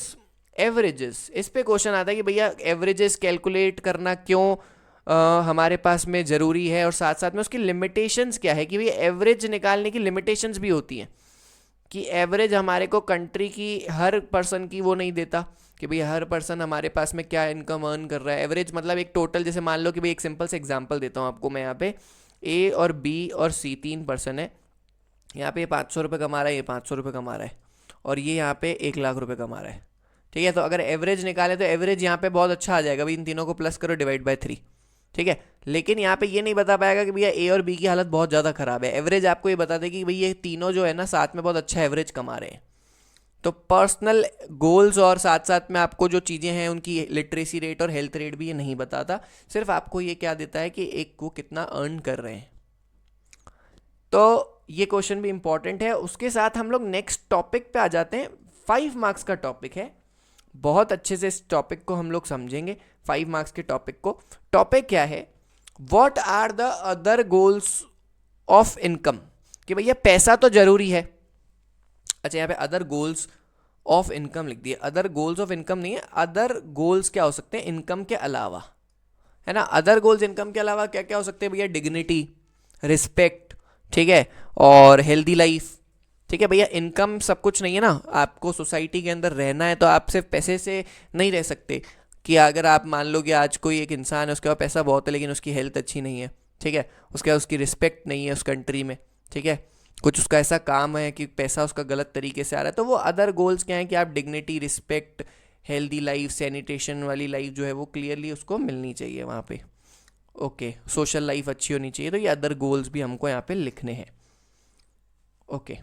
एवरेजेस। इस पे क्वेश्चन आता है कि भैया एवरेजेस कैलकुलेट करना क्यों हमारे पास में ज़रूरी है, और साथ साथ में उसकी लिमिटेशंस क्या है, कि भैया एवरेज निकालने की लिमिटेशंस भी होती हैं, कि एवरेज हमारे को कंट्री की हर पर्सन की वो नहीं देता कि भैया हर पर्सन हमारे पास में क्या इनकम अर्न कर रहा है। एवरेज मतलब एक टोटल, जैसे मान लो कि भाई एक सिंपल से एग्जांपल देता हूँ आपको मैं, यहाँ पे ए और बी और सी 3 पर्सन है, यहाँ पे ये 500 रुपये कमा रहा है, ये 500 रुपये कमा रहा है, और ये यहाँ पे 1 लाख रुपये कमा रहा है, ठीक है। तो अगर एवरेज निकाले तो एवरेज यहाँ पे बहुत अच्छा आ जाएगा, भाई इन तीनों को प्लस करो, डिवाइड बाय 3, ठीक है। लेकिन यहाँ पे ये नहीं बता पाएगा कि भैया ए और बी की हालत बहुत ज़्यादा ख़राब है। एवरेज आपको ये बता दे कि भाई ये तीनों जो है ना साथ में बहुत अच्छा एवरेज कमा रहे हैं। तो पर्सनल गोल्स और साथ साथ में आपको जो चीज़ें हैं उनकी लिटरेसी रेट और हेल्थ रेट भी ये नहीं बताता, सिर्फ आपको ये क्या देता है कि एक को कितना अर्न कर रहे हैं। तो ये क्वेश्चन भी इंपॉर्टेंट है। उसके साथ हम लोग नेक्स्ट टॉपिक पे आ जाते हैं। 5 मार्क्स का टॉपिक है, बहुत अच्छे से इस टॉपिक को हम लोग समझेंगे। 5 मार्क्स के टॉपिक को, टॉपिक क्या है, what are the other goals of income, कि भैया पैसा तो जरूरी है। अच्छा, यहाँ पे अदर गोल्स ऑफ इनकम लिख दिए, अदर गोल्स ऑफ इनकम नहीं है, अदर गोल्स क्या हो सकते हैं इनकम के अलावा, है ना। अदर गोल्स इनकम के अलावा क्या क्या हो सकते हैं भैया, डिग्निटी, रिस्पेक्ट, ठीक है, और हेल्दी लाइफ, ठीक है। भैया इनकम सब कुछ नहीं है ना, आपको सोसाइटी के अंदर रहना है तो आप सिर्फ पैसे से नहीं रह सकते। कि अगर आप मान लो कि आज कोई एक इंसान है, उसके पास पैसा बहुत है लेकिन उसकी हेल्थ अच्छी नहीं है, ठीक है, उसके पास उसकी रिस्पेक्ट नहीं है उस कंट्री में, ठीक है, कुछ उसका ऐसा काम है कि पैसा उसका गलत तरीके से आ रहा है, तो वो अदर गोल्स क्या हैं कि आप dignity, respect, healthy life, sanitation वाली लाइफ जो है वो क्लियरली उसको मिलनी चाहिए वहाँ पे, ओके, सोशल लाइफ अच्छी होनी चाहिए। तो ये अदर गोल्स भी हमको यहाँ पे लिखने हैं, ओके।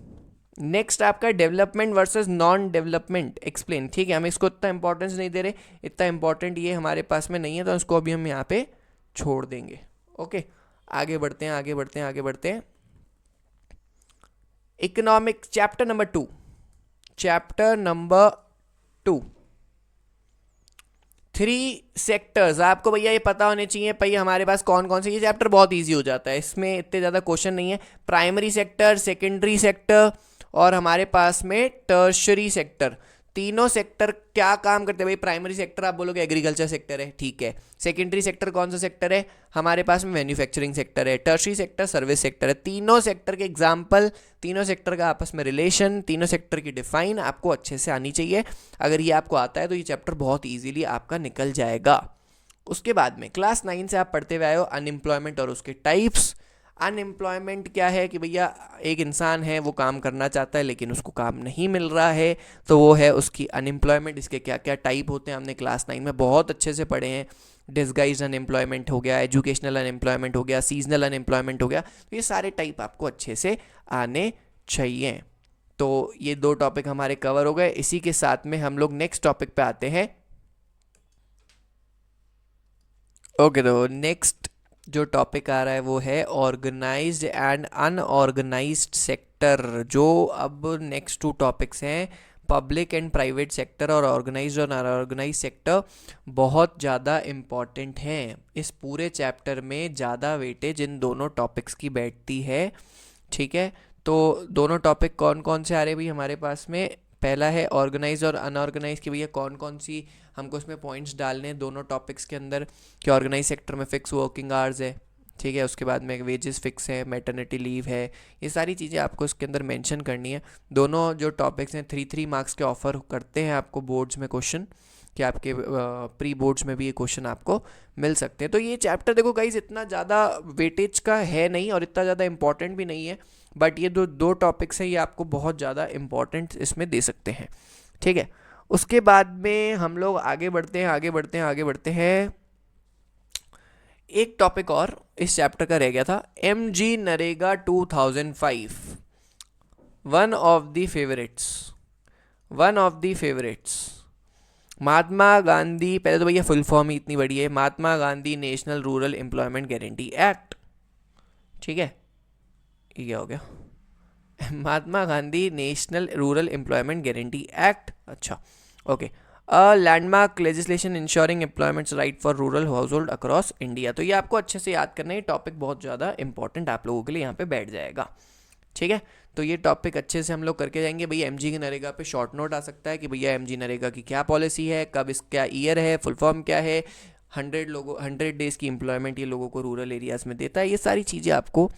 नेक्स्ट आपका development versus non development explain, ठीक है, हम इसको इतना इंपॉर्टेंस नहीं दे रहे, इतना इंपॉर्टेंट ये हमारे पास में नहीं है, तो इसको अभी हम यहाँ पे छोड़ देंगे, ओके। आगे बढ़ते हैं, आगे बढ़ते हैं, आगे बढ़ते हैं। Economic chapter number 2, chapter number 2, 3 sectors. आपको भैया ये पता होने चाहिए भैया हमारे पास कौन कौन से, ये चैप्टर बहुत इजी हो जाता है, इसमें इतने ज़्यादा क्वेश्चन नहीं है। प्राइमरी सेक्टर, सेकेंडरी सेक्टर और हमारे पास में टर्शरी सेक्टर, तीनों सेक्टर क्या काम करते हैं भाई। प्राइमरी सेक्टर आप बोलोगे एग्रीकल्चर सेक्टर है, ठीक है। सेकेंडरी सेक्टर कौन सा सेक्टर है, हमारे पास में मैन्युफैक्चरिंग सेक्टर है। टर्शरी सेक्टर सर्विस सेक्टर है। तीनों सेक्टर के एग्जाम्पल, तीनों सेक्टर का आपस में रिलेशन, तीनों सेक्टर की डिफाइन आपको अच्छे से आनी चाहिए। अगर ये आपको आता है तो ये चैप्टर बहुत ईजिली आपका निकल जाएगा। उसके बाद में क्लास 9 से आप पढ़ते हुए आए हो अनएम्प्लॉयमेंट और उसके टाइप्स, अनएम्प्लॉयमेंट क्या है कि भैया एक इंसान है, वो काम करना चाहता है लेकिन उसको काम नहीं मिल रहा है, तो वो है उसकी अनएम्प्लॉयमेंट। इसके क्या क्या टाइप होते हैं हमने क्लास 9 में बहुत अच्छे से पढ़े हैं। डिस्गाइज अनएम्प्लॉयमेंट हो गया, एजुकेशनल अनएम्प्लॉयमेंट हो गया, सीजनल अनएम्प्लॉयमेंट हो गया, तो ये सारे टाइप आपको अच्छे से आने चाहिए। तो ये 2 टॉपिक हमारे कवर हो गए। इसी के साथ में हम लोग नेक्स्ट टॉपिक पे आते हैं। ओके, तो नेक्स्ट जो टॉपिक आ रहा है वो है ऑर्गेनाइज्ड एंड अनऑर्गेनाइज्ड सेक्टर। जो अब नेक्स्ट 2 टॉपिक्स हैं, पब्लिक एंड प्राइवेट सेक्टर और ऑर्गेनाइज्ड और अनऑर्गेनाइज्ड सेक्टर, बहुत ज़्यादा इम्पॉर्टेंट हैं। इस पूरे चैप्टर में ज़्यादा वेटेज इन दोनों टॉपिक्स की बैठती है। ठीक है, तो दोनों टॉपिक कौन कौन से आ रहे हैं भाई हमारे पास में? पहला है ऑर्गेनाइज और अनऑर्गेनाइज की भैया कौन कौन सी हमको इसमें पॉइंट्स डालने हैं दोनों टॉपिक्स के अंदर, कि ऑर्गेनाइज सेक्टर में फिक्स वर्किंग आवर्स है, ठीक है, उसके बाद में वेजेस फिक्स है, मैटरनिटी लीव है, ये सारी चीज़ें आपको इसके अंदर मेंशन करनी है। दोनों जो टॉपिक्स हैं 3-3 मार्क्स के ऑफर करते हैं आपको बोर्ड्स में क्वेश्चन, कि आपके प्री बोर्ड्स में भी ये क्वेश्चन आपको मिल सकते हैं। तो ये चैप्टर देखो गाइज इतना ज़्यादा वेटेज का है नहीं और इतना ज़्यादा इंपॉर्टेंट भी नहीं है, बट ये दो टॉपिक्स हैं, ये आपको बहुत ज़्यादा इंपॉर्टेंट इसमें दे सकते हैं। ठीक है, उसके बाद में हम लोग आगे बढ़ते हैं। एक टॉपिक और इस चैप्टर का रह गया था, MG NREGA 2005, one of the favourites. Mahatma Gandhi, पहले तो भैया फुल फॉर्म ही इतनी बड़ी है, Mahatma Gandhi national rural employment guarantee act. ठीक है, ये क्या हो गया? Mahatma Gandhi national rural employment guarantee act, अच्छा okay. A landmark legislation insuring employments right for rural household across India. तो ये आपको अच्छे से याद करना है, टॉपिक बहुत ज़्यादा इंपॉर्टेंट आप लोगों के लिए यहाँ पे बैठ जाएगा। ठीक है, तो ये टॉपिक अच्छे से हम लोग करके जाएंगे। भैया MG की नरेगा पे शॉर्ट नोट आ सकता है कि भैया MG नरेगा की क्या पॉलिसी है, कब इसका ईयर है, फुल फॉर्म क्या है, 100 डेज की एम्प्लॉयमेंट ये लोगों को रूरल एरियाज़ में देता है। ये सारी चीज़ें आपको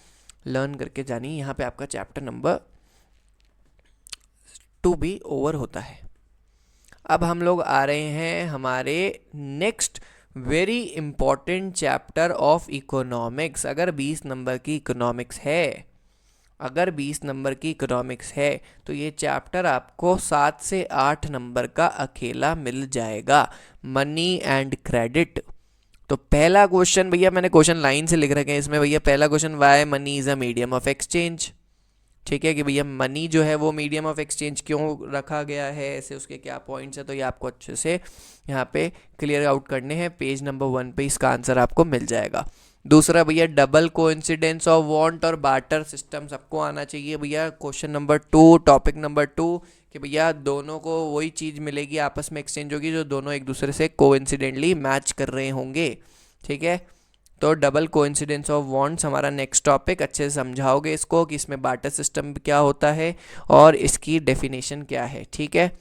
लर्न करके जानी। यहाँ पे आपका चैप्टर नंबर 2 भी ओवर होता है। अब हम लोग आ रहे हैं हमारे next very important chapter of economics. अगर 20 नंबर की इकोनॉमिक्स है तो ये चैप्टर आपको 7 से 8 नंबर का अकेला मिल जाएगा, मनी एंड क्रेडिट। तो पहला क्वेश्चन भैया, मैंने क्वेश्चन लाइन से लिख रखे हैं इसमें भैया, पहला question, why money is a medium of exchange. ठीक है, कि भैया मनी जो है वो मीडियम ऑफ एक्सचेंज क्यों रखा गया है, ऐसे उसके क्या पॉइंट्स है, तो ये आपको अच्छे से यहाँ पे क्लियर आउट करने हैं। पेज नंबर 1 पे इसका आंसर आपको मिल जाएगा। दूसरा भैया, डबल कोइंसिडेंस ऑफ वांट और बार्टर सिस्टम सबको आना चाहिए भैया। क्वेश्चन नंबर 2, टॉपिक नंबर 2, कि भैया दोनों को वही चीज़ मिलेगी, आपस में एक्सचेंज होगी जो दोनों एक दूसरे से कोइंसिडेंटली मैच कर रहे होंगे। ठीक है, तो डबल कोइंसिडेंस ऑफ वांट्स हमारा नेक्स्ट टॉपिक, अच्छे से समझाओगे इसको कि इसमें बार्टर सिस्टम क्या होता है और इसकी डेफिनेशन क्या है। ठीक है,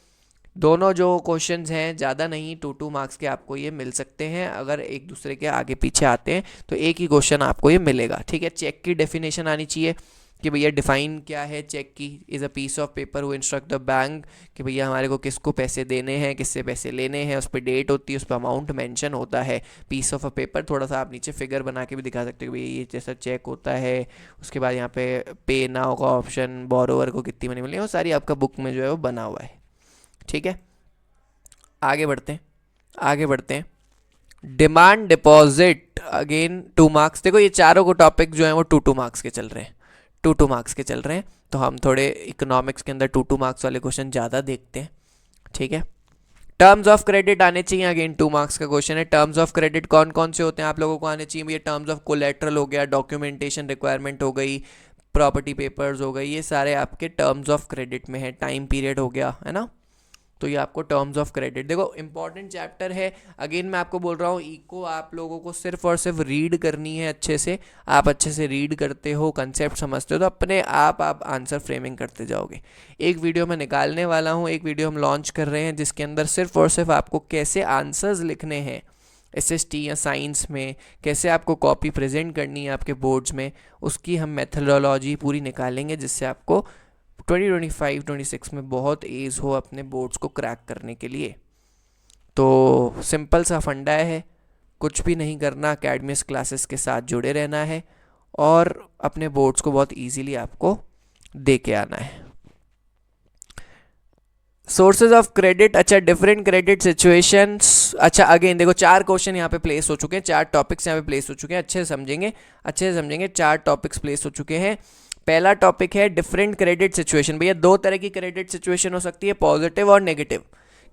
दोनों जो क्वेश्चंस हैं ज़्यादा नहीं, 2-2 मार्क्स के आपको ये मिल सकते हैं। अगर एक दूसरे के आगे पीछे आते हैं तो एक ही क्वेश्चन आपको ये मिलेगा। ठीक है, चेक की डेफिनेशन आनी चाहिए कि भैया डिफाइन क्या है चेक की। Is a piece of paper who instruct the bank, कि भैया हमारे को किसको पैसे देने हैं, किससे पैसे लेने हैं, उस पर डेट होती है, उस पर अमाउंट मेंशन होता है। पीस ऑफ अ पेपर, थोड़ा सा आप नीचे फिगर बना के भी दिखा सकते हो कि भैया ये जैसा चेक होता है। उसके बाद यहाँ पे नाउ का ऑप्शन, बोरोवर को कितनी मनी मिली है, वो सारी आपका बुक में जो है वो बना हुआ है। ठीक है, आगे बढ़ते हैं। Demand deposit, again 2 marks. देखो ये चारों को टॉपिक जो है वो 2-2 मार्क्स के चल रहे हैं, तो हम थोड़े इकोनॉमिक्स के अंदर 2-2 मार्क्स वाले क्वेश्चन ज़्यादा देखते हैं। ठीक है, टर्म्स ऑफ क्रेडिट आने चाहिए, अगेन 2 मार्क्स का क्वेश्चन है। टर्म्स ऑफ क्रेडिट कौन कौन से होते हैं आप लोगों को आने चाहिए भैया? टर्म्स ऑफ कोलेट्रल हो गया, डॉक्यूमेंटेशन रिक्वायरमेंट हो गई, प्रॉपर्टी पेपर्स हो गई, ये सारे आपके टर्म्स ऑफ क्रेडिट में है। टाइम पीरियड हो गया, है ना, तो ये आपको टर्म्स ऑफ क्रेडिट। देखो इंपॉर्टेंट चैप्टर है, अगेन मैं आपको बोल रहा हूँ, इको आप लोगों को सिर्फ और सिर्फ रीड करनी है अच्छे से। आप अच्छे से रीड करते हो, कंसेप्ट समझते हो, तो अपने आप आंसर फ्रेमिंग करते जाओगे। एक वीडियो मैं निकालने वाला हूँ, एक वीडियो हम लॉन्च कर रहे हैं जिसके अंदर सिर्फ और सिर्फ आपको कैसे आंसर्स लिखने हैं SST या साइंस में, कैसे आपको कॉपी प्रेजेंट करनी है आपके बोर्ड्स में, उसकी हम मेथडोलॉजी पूरी निकालेंगे, जिससे आपको 2025-26 में बहुत एज हो अपने बोर्ड्स को क्रैक करने के लिए। तो सिंपल सा फंडा है, कुछ भी नहीं करना, अकेडमिक्स क्लासेस के साथ जुड़े रहना है और अपने बोर्ड्स को बहुत इजीली आपको दे के आना है। सोर्सेज ऑफ क्रेडिट, अच्छा डिफरेंट क्रेडिट सिचुएशंस, अच्छा अगेन देखो 4 क्वेश्चन यहाँ पे प्लेस हो चुके हैं, 4 टॉपिक्स यहाँ पे प्लेस हो चुके हैं, अच्छे से समझेंगे, अच्छे से समझेंगे। 4 टॉपिक्स प्लेस हो चुके हैं। पहला टॉपिक है डिफरेंट क्रेडिट सिचुएशन। भैया 2 तरह की क्रेडिट सिचुएशन हो सकती है, पॉजिटिव और नेगेटिव।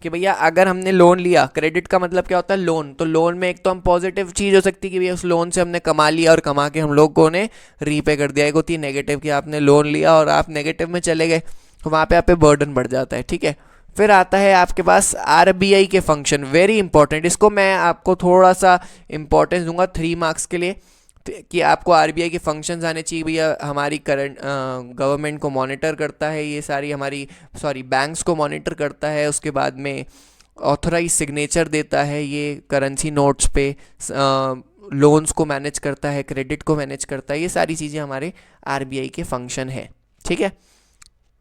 कि भैया अगर हमने लोन लिया, क्रेडिट का मतलब क्या होता है, लोन, तो लोन में एक तो हम पॉजिटिव चीज़ हो सकती है कि भैया उस लोन से हमने कमा लिया और कमा के हम लोगों ने रीपे कर दिया। एक होती है नेगेटिव कि आपने लोन लिया और आप नेगेटिव में चले गए, तो वहाँ पे आप पे बर्डन बढ़ जाता है, ठीक है। फिर आता है आपके पास आरबीआई के फंक्शन, वेरी इंपॉर्टेंट, इसको मैं आपको थोड़ा सा इंपॉर्टेंस दूंगा 3 मार्क्स के लिए, कि आपको आरबीआई के फंक्शंस आने चाहिए। भैया हमारी करंट गवर्नमेंट को मॉनिटर करता है, ये सारी हमारी बैंक्स को मॉनिटर करता है, उसके बाद में ऑथराइज सिग्नेचर देता है ये करेंसी नोट्स पे, लोन्स को मैनेज करता है, क्रेडिट को मैनेज करता है, ये सारी चीज़ें हमारे आरबीआई के फंक्शन है, ठीक है।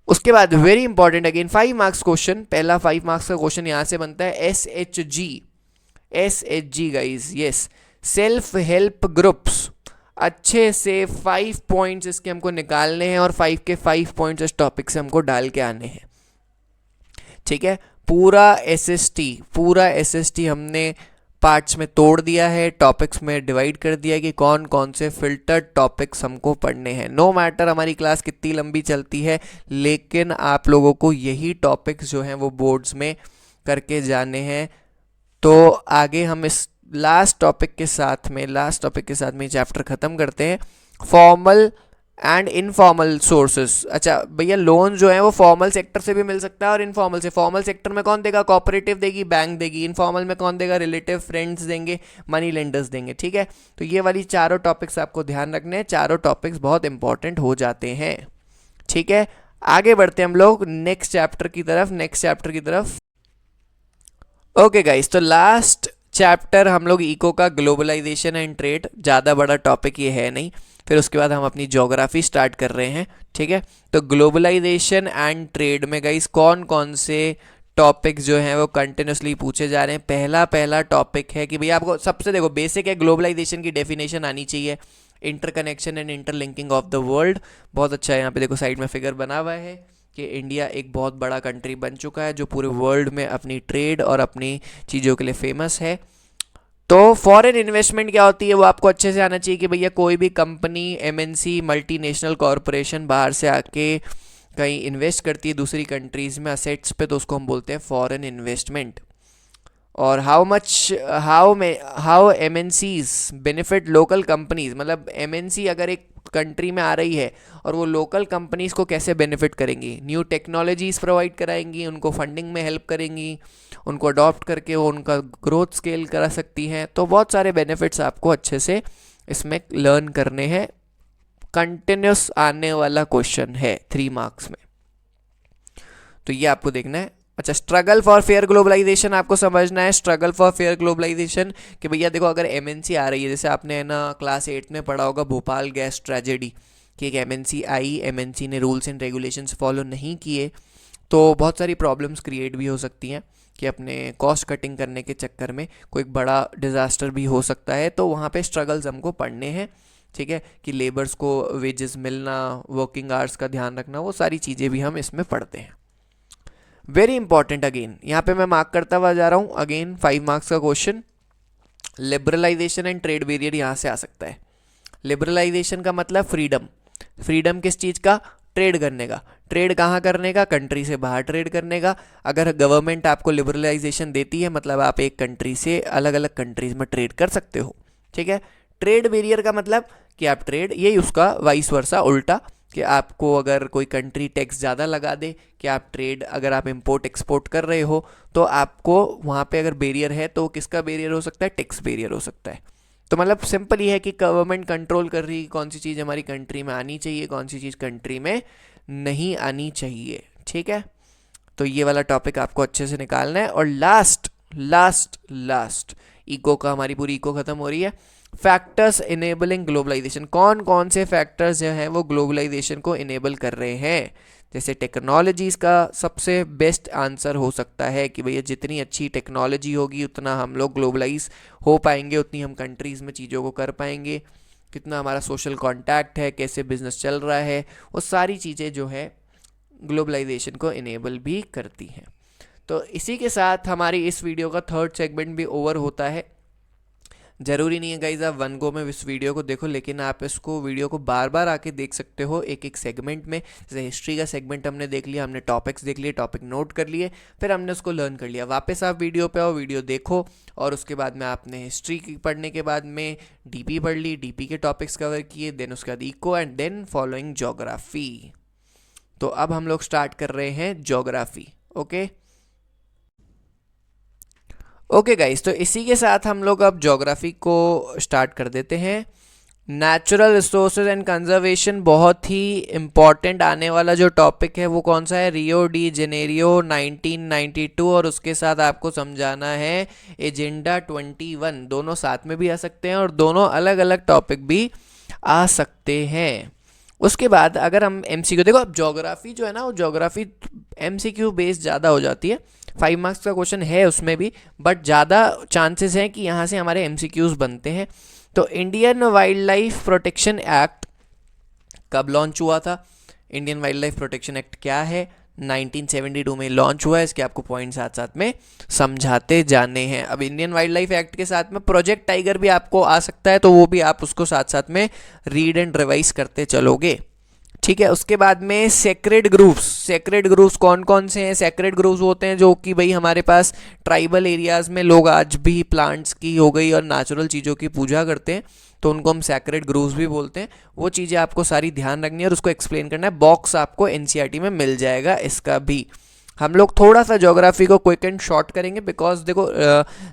उसके बाद very important again 5 marks question, पहला 5 मार्क्स का क्वेश्चन यहाँ से बनता है, S H G guys, yes, self help groups. अच्छे से 5 पॉइंट्स इसके हमको निकालने हैं और 5 के 5 पॉइंट्स इस टॉपिक से हमको डाल के आने हैं, ठीक है। पूरा एसएसटी हमने पार्ट्स में तोड़ दिया है, टॉपिक्स में डिवाइड कर दिया है कि कौन कौन से फिल्टर्ड टॉपिक्स हमको पढ़ने हैं। नो मैटर हमारी क्लास कितनी लंबी चलती है, लेकिन आप लोगों को यही टॉपिक्स जो हैं वो बोर्ड्स में करके जाने हैं। तो आगे हम इस लास्ट टॉपिक के साथ में चैप्टर ख़त्म करते हैं, फॉर्मल एंड इनफॉर्मल सोर्सेस। अच्छा भैया लोन जो है वो फॉर्मल सेक्टर से भी मिल सकता है और इनफॉर्मल से। फॉर्मल सेक्टर में कौन देगा, कोऑपरेटिव देगी, बैंक देगी। इनफॉर्मल में कौन देगा, रिलेटिव, फ्रेंड्स देंगे, मनी लेंडर्स देंगे, ठीक है। तो ये वाली चारों टॉपिक्स आपको ध्यान रखने हैं, चारों टॉपिक्स बहुत इंपॉर्टेंट हो जाते हैं, ठीक है। आगे बढ़ते हैं हम लोग नेक्स्ट चैप्टर की तरफ। ओके गाइस, तो लास्ट चैप्टर हम लोग इको का, ग्लोबलाइजेशन एंड ट्रेड। ज़्यादा बड़ा टॉपिक ये है नहीं, फिर उसके बाद हम अपनी ज्योग्राफी स्टार्ट कर रहे हैं, ठीक है। तो ग्लोबलाइजेशन एंड ट्रेड में गाइस कौन कौन से टॉपिक्स जो हैं वो कंटिन्यूसली पूछे जा रहे हैं। पहला टॉपिक है कि भैया आपको सबसे देखो बेसिक है, ग्लोबलाइजेशन की डेफिनेशन आनी चाहिए, interconnection and interlinking of the world. बहुत अच्छा है, यहाँ पे देखो साइड में फिगर बना हुआ है कि इंडिया एक बहुत बड़ा कंट्री बन चुका है जो पूरे वर्ल्ड में अपनी ट्रेड और अपनी चीज़ों के लिए फेमस है। तो फॉरेन इन्वेस्टमेंट क्या होती है वो आपको अच्छे से आना चाहिए कि भैया कोई भी कंपनी, एमएनसी, मल्टीनेशनल कॉरपोरेशन बाहर से आके कहीं इन्वेस्ट करती है दूसरी कंट्रीज़ में असेट्स पे, तो उसको हम बोलते हैं फॉरेन इन्वेस्टमेंट। और how MNCs benefit local companies, मतलब एमएनसी अगर एक कंट्री में आ रही है और वो लोकल कंपनीज को कैसे बेनिफिट करेंगी, न्यू टेक्नोलॉजीज प्रोवाइड कराएंगी, उनको फंडिंग में हेल्प करेंगी, उनको अडॉप्ट करके वो उनका ग्रोथ स्केल करा सकती हैं। तो बहुत सारे बेनिफिट्स आपको अच्छे से इसमें लर्न करने हैं। कंटिन्यूस आने वाला क्वेश्चन है 3 मार्क्स में, तो ये आपको देखना है। अच्छा, स्ट्रगल फॉर फेयर ग्लोबलाइजेशन आपको समझना है। स्ट्रगल फॉर फेयर ग्लोबलाइजेशन कि भैया देखो अगर एमएनसी आ रही है, जैसे आपने है ना क्लास 8 में पढ़ा होगा भोपाल गैस ट्रेजेडी, कि एक एमएनसी आई, एमएनसी ने रूल्स एंड रेगुलेशंस फॉलो नहीं किए, तो बहुत सारी प्रॉब्लम्स क्रिएट भी हो सकती हैं कि अपने कॉस्ट कटिंग करने के चक्कर में कोई बड़ा डिज़ास्टर भी हो सकता है। तो वहाँ पे स्ट्रगल्स हमको पढ़ने हैं, ठीक है, कि लेबर्स को वेजेस मिलना, वर्किंग आवर्स का ध्यान रखना, वो सारी चीज़ें भी हम इसमें पढ़ते हैं। वेरी इंपॉर्टेंट अगेन यहाँ पे मैं मार्क करता हुआ जा रहा हूँ, अगेन 5 मार्क्स का question, liberalisation and trade barrier यहाँ से आ सकता है। लिबरलाइजेशन का मतलब फ्रीडम, फ्रीडम किस चीज़ का, ट्रेड करने का। ट्रेड कहाँ करने का, कंट्री से बाहर ट्रेड करने का। अगर गवर्नमेंट आपको लिबरलाइजेशन देती है मतलब आप एक कंट्री से अलग अलग कंट्रीज में ट्रेड कर सकते हो, ठीक है। ट्रेड बैरियर का मतलब कि आप ट्रेड, यही उसका वाइस वर्सा उल्टा, कि आपको अगर कोई कंट्री टैक्स ज़्यादा लगा दे, कि आप ट्रेड, अगर आप इंपोर्ट एक्सपोर्ट कर रहे हो तो आपको वहाँ पे अगर बैरियर है तो किसका बैरियर हो सकता है, टैक्स बैरियर हो सकता है। तो मतलब सिंपल ये है कि गवर्नमेंट कंट्रोल कर रही है कौन सी चीज़ हमारी कंट्री में आनी चाहिए, कौन सी चीज़ कंट्री में नहीं आनी चाहिए, ठीक है। तो ये वाला टॉपिक आपको अच्छे से निकालना है। और लास्ट इको का, हमारी पूरी इको खत्म हो रही है। फैक्टर्स इनेबलिंग ग्लोबलाइजेशन, कौन कौन से फैक्टर्स जो हैं वो ग्लोबलाइजेशन को इनेबल कर रहे हैं। जैसे टेक्नोलॉजीज़ का सबसे बेस्ट आंसर हो सकता है कि भैया जितनी अच्छी टेक्नोलॉजी होगी उतना हम लोग ग्लोबलाइज हो पाएंगे, उतनी हम कंट्रीज़ में चीज़ों को कर पाएंगे। कितना हमारा सोशल कांटेक्ट है, कैसे बिजनेस चल रहा है, वो सारी चीज़ें जो है ग्लोबलाइजेशन को इनेबल भी करती हैं। तो इसी के साथ हमारी इस वीडियो का थर्ड सेगमेंट भी ओवर होता है। ज़रूरी नहीं है गाइज आप वन गो में इस वीडियो को देखो, लेकिन आप इसको वीडियो को बार बार आके देख सकते हो एक एक सेगमेंट में। जैसे हिस्ट्री का सेगमेंट हमने देख लिया, हमने टॉपिक्स देख लिए, टॉपिक नोट कर लिए, फिर हमने उसको लर्न कर लिया, वापस आप वीडियो पे आओ, वीडियो देखो, और उसके बाद में आपने हिस्ट्री पढ़ने के बाद में डीपी पढ़ ली, डीपी के टॉपिक्स कवर किए, देन उसके बाद eco and then following geography. तो अब हम लोग स्टार्ट कर रहे हैं ज्योग्राफी। ओके गाइस, तो इसी के साथ हम लोग अब ज्योग्राफी को स्टार्ट कर देते हैं। नेचुरल रिसोर्सेज एंड कंजर्वेशन बहुत ही इम्पॉर्टेंट आने वाला जो टॉपिक है वो कौन सा है, रियो डी जेनेरियो 1992, और उसके साथ आपको समझाना है एजेंडा 21। दोनों साथ में भी आ सकते हैं और दोनों अलग अलग टॉपिक भी आ सकते हैं। उसके बाद अगर हम एमसीक्यू देखो, अब ज्योग्राफी जो है ना वो ज्योग्राफी एमसीक्यू बेस्ड ज़्यादा हो जाती है। 5 मार्क्स का क्वेश्चन है उसमें भी, बट ज़्यादा चांसेस हैं कि यहाँ से हमारे एमसीक्यूज बनते हैं। तो Indian wild life protection act कब लॉन्च हुआ था? Indian wild life protection act क्या है? 1972 में लॉन्च हुआ है। इसके आपको पॉइंट साथ साथ में समझाते जाने हैं। अब इंडियन वाइल्ड लाइफ एक्ट के साथ में प्रोजेक्ट टाइगर भी आपको आ सकता है, तो वो भी आप उसको साथ साथ में रीड एंड रिवाइज करते चलोगे, ठीक है। उसके बाद में सेक्रेड ग्रुप्स। सेक्रेड ग्रुप्स कौन कौन से हैं? सेक्रेड ग्रुप्स होते हैं जो कि भाई हमारे पास ट्राइबल एरियाज में लोग आज भी प्लांट्स की हो गई और नेचुरल चीज़ों की पूजा करते हैं, तो उनको हम सेक्रेड ग्रुप्स भी बोलते हैं। वो चीज़ें आपको सारी ध्यान रखनी है और उसको एक्सप्लेन करना है। बॉक्स आपको एनसीईआरटी में मिल जाएगा इसका भी। हम लोग थोड़ा सा ज्योग्राफी को क्विक एंड शॉर्ट करेंगे, बिकॉज देखो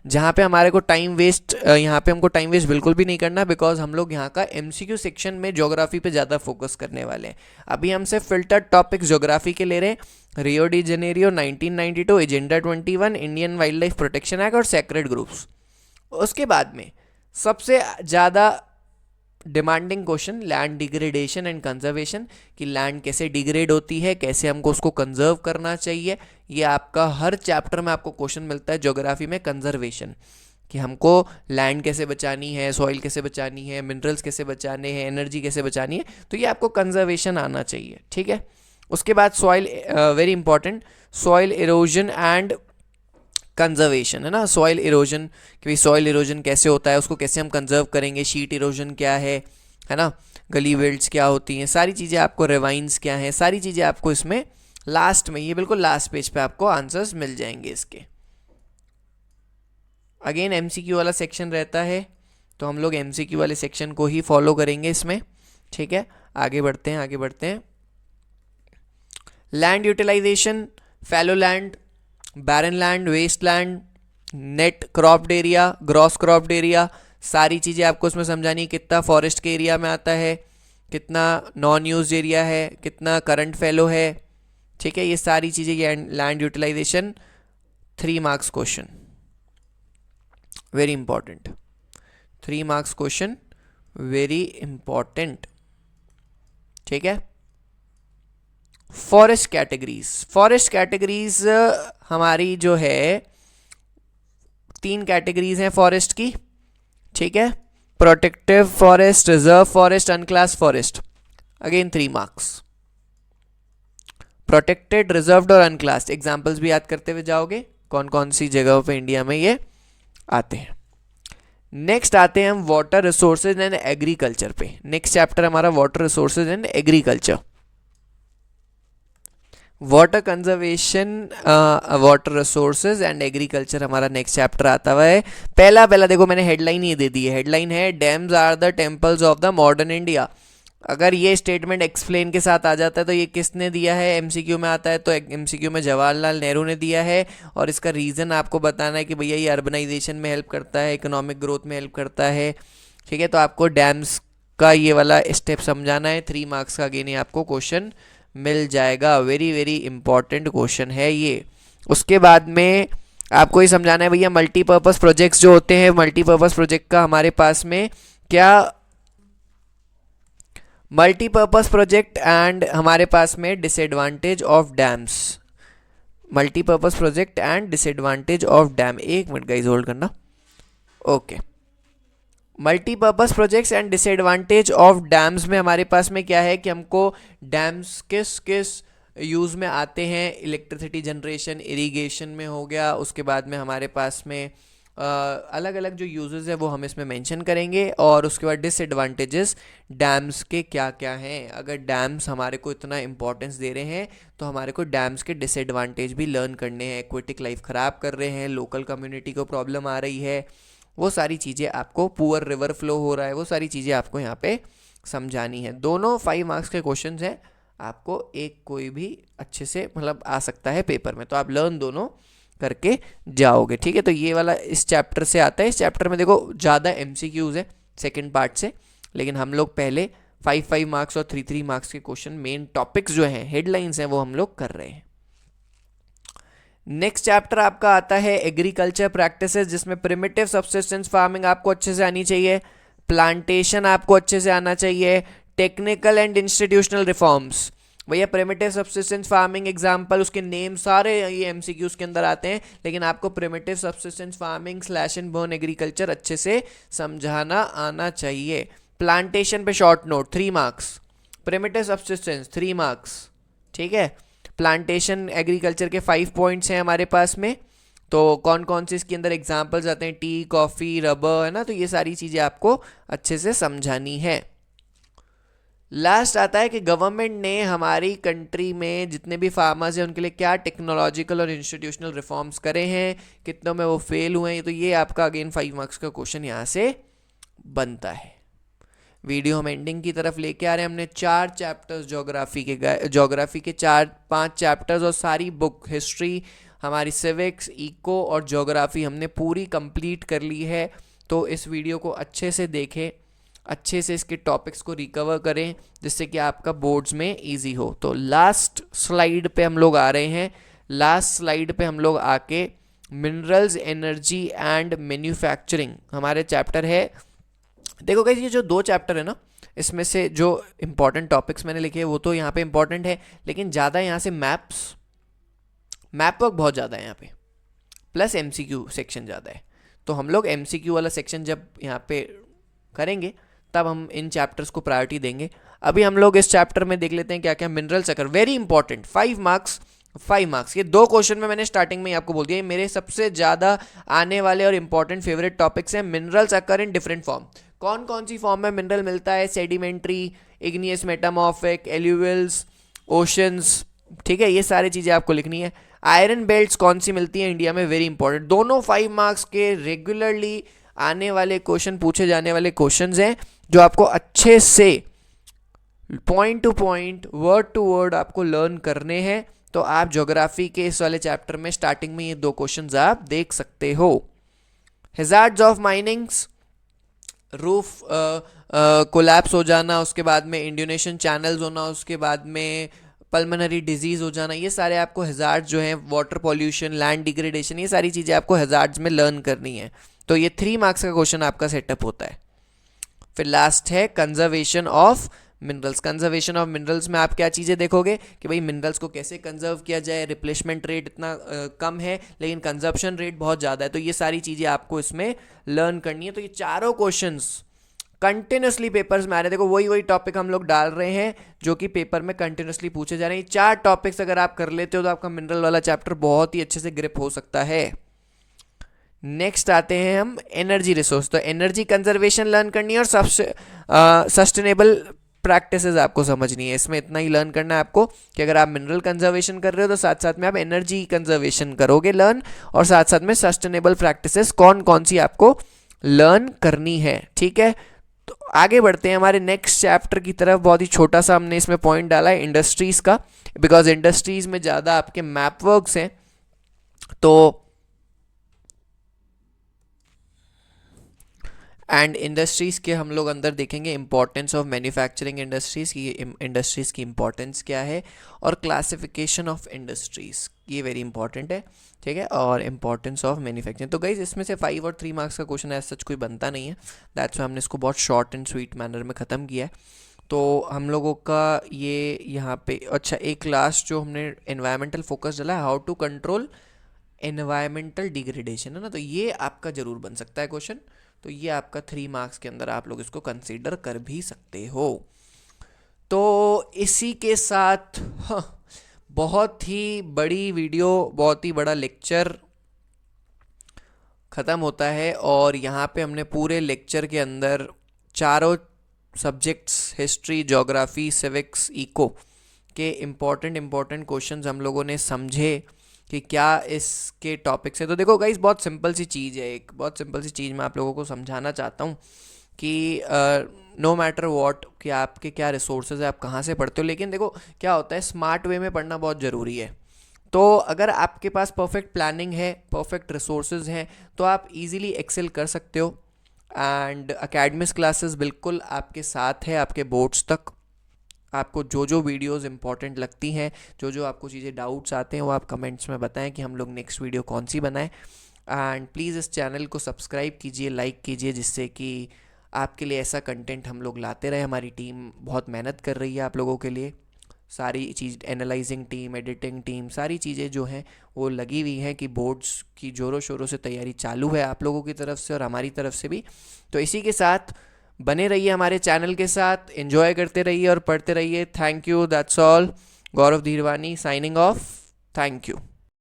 जहाँ पे हमारे को टाइम वेस्ट, यहाँ पे हमको टाइम वेस्ट बिल्कुल भी नहीं करना, बिकॉज हम लोग यहाँ का एमसीक्यू सेक्शन में ज्योग्राफी पे ज़्यादा फोकस करने वाले हैं। अभी हमसे फिल्टर्ड टॉपिक्स ज्योग्राफी के ले रहे हैं, Rio de Janeiro 1992, agenda 21, Indian wild life protection act और सेक्रेड ग्रुप्स। उसके बाद में सबसे ज़्यादा demanding question land degradation and conservation, कि लैंड कैसे डिग्रेड होती है, कैसे हमको उसको कंजर्व करना चाहिए। ये आपका हर चैप्टर में आपको क्वेश्चन मिलता है ज्योग्राफी में। कंजर्वेशन, कि हमको लैंड कैसे बचानी है, सॉइल कैसे बचानी है, मिनरल्स कैसे बचाने हैं, एनर्जी कैसे बचानी है, तो ये आपको कंजर्वेशन आना चाहिए, ठीक है। उसके बाद soil, very important, soil erosion and conservation, है ना। सॉइल इरोजन, कि भाई सॉइल इरोजन कैसे होता है, उसको कैसे हम कंजर्व करेंगे। शीट इरोजन क्या है ना। गली वेल्ट्स क्या होती हैं, सारी चीज़ें आपको, रेवाइंस क्या हैं, सारी चीज़ें आपको इसमें लास्ट में, ये बिल्कुल लास्ट पेज पे आपको आंसर्स मिल जाएंगे इसके। अगेन एमसीक्यू वाला सेक्शन रहता है, तो हम लोग एमसीक्यू वाले सेक्शन को ही फॉलो करेंगे इसमें, ठीक है। आगे बढ़ते हैं। Land utilisation, fallow land, barren land, waste land, net cropped area, gross cropped area, सारी चीज़ें आपको इसमें समझानी। कितना फॉरेस्ट के एरिया में आता है, कितना नॉन यूज एरिया है, कितना करंट फैलो है, ठीक है। ये सारी चीज़ें, ये land utilisation 3 marks question, very important. 3 marks question, very important, ठीक है। फॉरेस्ट कैटेगरीज हमारी जो है 3 कैटेगरीज हैं फॉरेस्ट की, ठीक है। Protective forest, reserve forest, unclassed forest. Again 3 marks. Protected, reserved और अनक्लास्ड, एग्जांपल्स भी याद करते हुए जाओगे कौन कौन सी जगहों पे इंडिया में ये आते हैं। नेक्स्ट आते हैं हम वाटर रिसोर्सेज एंड एग्रीकल्चर पे। नेक्स्ट चैप्टर हमारा water resources and agriculture. Water conservation, water resources and agriculture हमारा नेक्स्ट चैप्टर आता हुआ है। पहला देखो मैंने हेडलाइन ये दे दी है, हेडलाइन है dams are the temples of the modern India. अगर ये स्टेटमेंट एक्सप्लेन के साथ आ जाता है तो ये किसने दिया है, एमसीक्यू में आता है, तो एमसीक्यू में जवाहरलाल नेहरू ने दिया है। और इसका रीज़न आपको बताना है कि भैया ये अर्बनाइजेशन में हेल्प करता है, इकोनॉमिक ग्रोथ में हेल्प करता है, ठीक है। तो आपको डैम्स का ये वाला स्टेप समझाना है। 3 मार्क्स का अगेन आपको क्वेश्चन मिल जाएगा, वेरी वेरी इंपॉर्टेंट क्वेश्चन है ये। उसके बाद में आपको ये समझाना है भैया मल्टीपर्पज़ प्रोजेक्ट्स जो होते हैं, मल्टीपर्पज़ प्रोजेक्ट का हमारे पास में क्या, मल्टीपर्पज़ प्रोजेक्ट एंड हमारे पास में disadvantage of dams. Multipurpose project and disadvantage of dam. 1 minute guys hold करना, okay. Multipurpose projects and disadvantage of dams में हमारे पास में क्या है कि हमको डैम्स किस किस यूज़ में आते हैं, इलेक्ट्रिसिटी जनरेशन, इरिगेशन में हो गया, उसके बाद में हमारे पास में अलग अलग जो यूजेस है वो हम इसमें मेंशन करेंगे, और उसके बाद डिसएडवांटेजेस डैम्स के क्या क्या हैं। अगर डैम्स हमारे को इतना इंपॉर्टेंस दे रहे हैं तो हमारे को डैम्स के डिसएडवांटेज भी लर्न करने हैं। एक्वेटिक लाइफ ख़राब कर रहे हैं, लोकल कम्युनिटी को प्रॉब्लम आ रही है, वो सारी चीज़ें आपको, पुअर रिवर फ्लो हो रहा है, वो सारी चीज़ें आपको यहाँ पे समझानी है। दोनों 5 मार्क्स के क्वेश्चंस हैं, आपको एक कोई भी अच्छे से मतलब आ सकता है पेपर में, तो आप लर्न दोनों करके जाओगे। ठीक है, तो ये वाला इस चैप्टर से आता है। इस चैप्टर में देखो ज़्यादा एमसीक्यूज है सेकंड पार्ट से, लेकिन हम लोग पहले 5 मार्क्स और 3 मार्क्स के क्वेश्चन, मेन टॉपिक्स जो हैं, हेडलाइंस हैं, वो हम लोग कर रहे हैं। नेक्स्ट चैप्टर आपका आता है एग्रीकल्चर प्रैक्टिसेस, जिसमें प्रिमिटिव सब्सिस्टेंस फार्मिंग आपको अच्छे से आनी चाहिए, प्लांटेशन आपको अच्छे से आना चाहिए, टेक्निकल एंड इंस्टीट्यूशनल रिफॉर्म्स। भैया प्रिमिटिव सब्सिस्टेंस फार्मिंग एग्जांपल, उसके नेम सारे ये एमसीक्यूज के अंदर आते हैं, लेकिन आपको primitive subsistence farming slash and burn agriculture अच्छे से समझाना आना चाहिए। प्लांटेशन पे short note 3 marks, primitive subsistence 3 marks. ठीक है, प्लांटेशन एग्रीकल्चर के 5 पॉइंट्स हैं हमारे पास में, तो कौन कौन से इसके अंदर एग्जाम्पल्स आते हैं, टी, कॉफ़ी, रबर, है ना, तो ये सारी चीज़ें आपको अच्छे से समझानी है। लास्ट आता है कि गवर्नमेंट ने हमारी कंट्री में जितने भी फार्मर्स हैं उनके लिए क्या टेक्नोलॉजिकल और इंस्टीट्यूशनल रिफॉर्म्स करे हैं, कितनों में वो फेल हुए हैं, तो ये आपका अगेन 5 मार्क्स का क्वेश्चन यहाँ से बनता है। वीडियो हम एंडिंग की तरफ लेके आ रहे हैं। हमने 4 चैप्टर्स ज्योग्राफी के 4-5 चैप्टर्स और सारी बुक, हिस्ट्री, हमारी सिविक्स, इको और ज्योग्राफी हमने पूरी कंप्लीट कर ली है। तो इस वीडियो को अच्छे से देखें, अच्छे से इसके टॉपिक्स को रिकवर करें, जिससे कि आपका बोर्ड्स में इजी हो। तो लास्ट स्लाइड पे हम लोग आ रहे हैं। लास्ट स्लाइड पे हम लोग आके मिनरल्स, एनर्जी एंड मैन्युफैक्चरिंग हमारे चैप्टर है। देखो गाइस, ये जो 2 चैप्टर है ना, इसमें से जो इंपॉर्टेंट टॉपिक्स मैंने लिखे हैं वो तो यहाँ पे इंपॉर्टेंट है, लेकिन ज़्यादा यहाँ से मैप वर्क बहुत ज़्यादा है यहाँ पे, प्लस एमसीक्यू सेक्शन ज़्यादा है। तो हम लोग एमसीक्यू वाला सेक्शन जब यहाँ पे करेंगे तब हम इन चैप्टर्स को प्रायोरिटी देंगे। अभी हम लोग इस चैप्टर में देख लेते हैं क्या क्या। मिनरल चक्कर वेरी इंपॉर्टेंट, 5 मार्क्स 5 मार्क्स। ये 2 क्वेश्चन में मैंने स्टार्टिंग में ही आपको बोल दिया, ये मेरे सबसे ज़्यादा आने वाले और इंपॉर्टेंट फेवरेट टॉपिक्स हैं। Minerals occur in different form, कौन कौन सी फॉर्म में मिनरल मिलता है, सेडिमेंट्री, इग्नियस, मेटामॉर्फिक, एल्यूवियल्स, ओशंस। ठीक है, ये सारी चीज़ें आपको लिखनी है। आयरन बेल्ट्स कौन सी मिलती हैं इंडिया में, वेरी इंपॉर्टेंट। दोनों 5 मार्क्स के रेगुलरली आने वाले क्वेश्चन, पूछे जाने वाले क्वेश्चंस हैं, जो आपको अच्छे से point to point, word to word आपको लर्न करने हैं। तो आप ज्योग्राफी के इस वाले चैप्टर में स्टार्टिंग में ये 2 क्वेश्चंस आप देख सकते हो। Hazards of minings, roof collapse हो जाना, उसके बाद में इंडोनेशियन चैनल्स होना, उसके बाद में पल्मोनरी डिजीज हो जाना, ये सारे आपको हैजार्ड्स जो हैं, वाटर पॉल्यूशन, लैंड डिग्रेडेशन, ये सारी चीज़ें आपको हैजार्ड्स में लर्न करनी है। तो ये 3 मार्क्स का क्वेश्चन आपका सेटअप होता है। फिर लास्ट है conservation of minerals. Conservation of minerals में आप क्या चीज़ें देखोगे कि भाई मिनरल्स को कैसे कंजर्व किया जाए, रिप्लेसमेंट रेट इतना कम है लेकिन कंजप्शन रेट बहुत ज़्यादा है, तो ये सारी चीज़ें आपको इसमें लर्न करनी है। तो ये चारों क्वेश्चंस कंटिन्यूसली पेपर्स में आ रहे हैं। देखो वही टॉपिक हम लोग डाल रहे हैं जो कि पेपर में कंटिन्यूसली पूछे जा रहे हैं। 4 टॉपिक्स अगर आप कर लेते हो तो आपका मिनरल वाला चैप्टर बहुत ही अच्छे से ग्रिप हो सकता है। नेक्स्ट आते हैं हम एनर्जी रिसोर्स। तो एनर्जी कंजर्वेशन लर्न करनी है और सस्टेनेबल प्रैक्टिसेस आपको समझनी है। इसमें इतना ही लर्न करना है आपको कि अगर आप मिनरल कंजर्वेशन कर रहे हो तो साथ साथ में आप एनर्जी कंजर्वेशन करोगे लर्न, और साथ साथ में सस्टेनेबल प्रैक्टिसेस कौन कौन सी आपको लर्न करनी है। ठीक है, तो आगे बढ़ते हैं हमारे नेक्स्ट चैप्टर की तरफ। बहुत ही छोटा सा हमने इसमें पॉइंट डाला है इंडस्ट्रीज का, बिकॉज इंडस्ट्रीज में ज़्यादा आपके मैप वर्क्स हैं। तो एंड इंडस्ट्रीज़ के हम लोग अंदर देखेंगे इंपॉर्टेंस ऑफ मैन्युफैक्चरिंग इंडस्ट्रीज़ की, इंडस्ट्रीज़ की इंपॉर्टेंस क्या है, और क्लासिफिकेशन ऑफ इंडस्ट्रीज़, ये वेरी इंपॉर्टेंट है। ठीक है, और इंपॉर्टेंस ऑफ मैन्युफैक्चरिंग। तो गाइज इसमें से 5 और 3 मार्क्स का क्वेश्चन एज सच कोई बनता नहीं है, दैट्स वाई हमने इसको बहुत शॉर्ट एंड स्वीट मैनर में ख़त्म किया है। तो हम लोगों का ये यहाँ पे अच्छा एक लास्ट जो हमने एनवायरमेंटल फोकस डाला है, how to control environmental degradation, है ना, तो ये आपका ज़रूर बन सकता है क्वेश्चन। तो ये आपका 3 मार्क्स के अंदर आप लोग इसको कंसीडर कर भी सकते हो। तो इसी के साथ बहुत ही बड़ी वीडियो, बहुत ही बड़ा लेक्चर ख़त्म होता है। और यहाँ पे हमने पूरे लेक्चर के अंदर चारों subjects, history, geography, civics, eco के इम्पॉर्टेंट क्वेश्चंस हम लोगों ने समझे कि क्या इसके टॉपिक्स है। तो देखो गाइस, बहुत सिंपल सी चीज़ है, एक बहुत सिंपल सी चीज़ मैं आप लोगों को समझाना चाहता हूँ कि नो मैटर वॉट कि आपके क्या रिसोर्सेज है, आप कहाँ से पढ़ते हो, लेकिन देखो क्या होता है, स्मार्ट वे में पढ़ना बहुत ज़रूरी है। तो अगर आपके पास परफेक्ट प्लानिंग है, परफेक्ट रिसोर्सेज हैं, तो आप इजीली एक्सेल कर सकते हो। एंड अकेडमिक्स क्लासेस बिल्कुल आपके साथ है आपके बोर्ड्स तक। आपको जो जो वीडियोस इंपॉर्टेंट लगती हैं, जो जो आपको चीज़ें डाउट्स आते हैं, वो आप कमेंट्स में बताएं कि हम लोग नेक्स्ट वीडियो कौन सी बनाएं। एंड प्लीज़ इस चैनल को सब्सक्राइब कीजिए, लाइक कीजिए, जिससे कि आपके लिए ऐसा कंटेंट हम लोग लाते रहे। हमारी टीम बहुत मेहनत कर रही है आप लोगों के लिए, सारी चीज़, एनालाइजिंग टीम, एडिटिंग टीम, सारी चीज़ें जो हैं वो लगी हुई हैं कि बोर्ड्स की ज़ोरों शोरों से तैयारी चालू है आप लोगों की तरफ से और हमारी तरफ से भी। तो इसी के साथ बने रहिए हमारे चैनल के साथ, एंजॉय करते रहिए और पढ़ते रहिए। Thank you, that's all. Gaurav Dhirwani signing off. Thank you.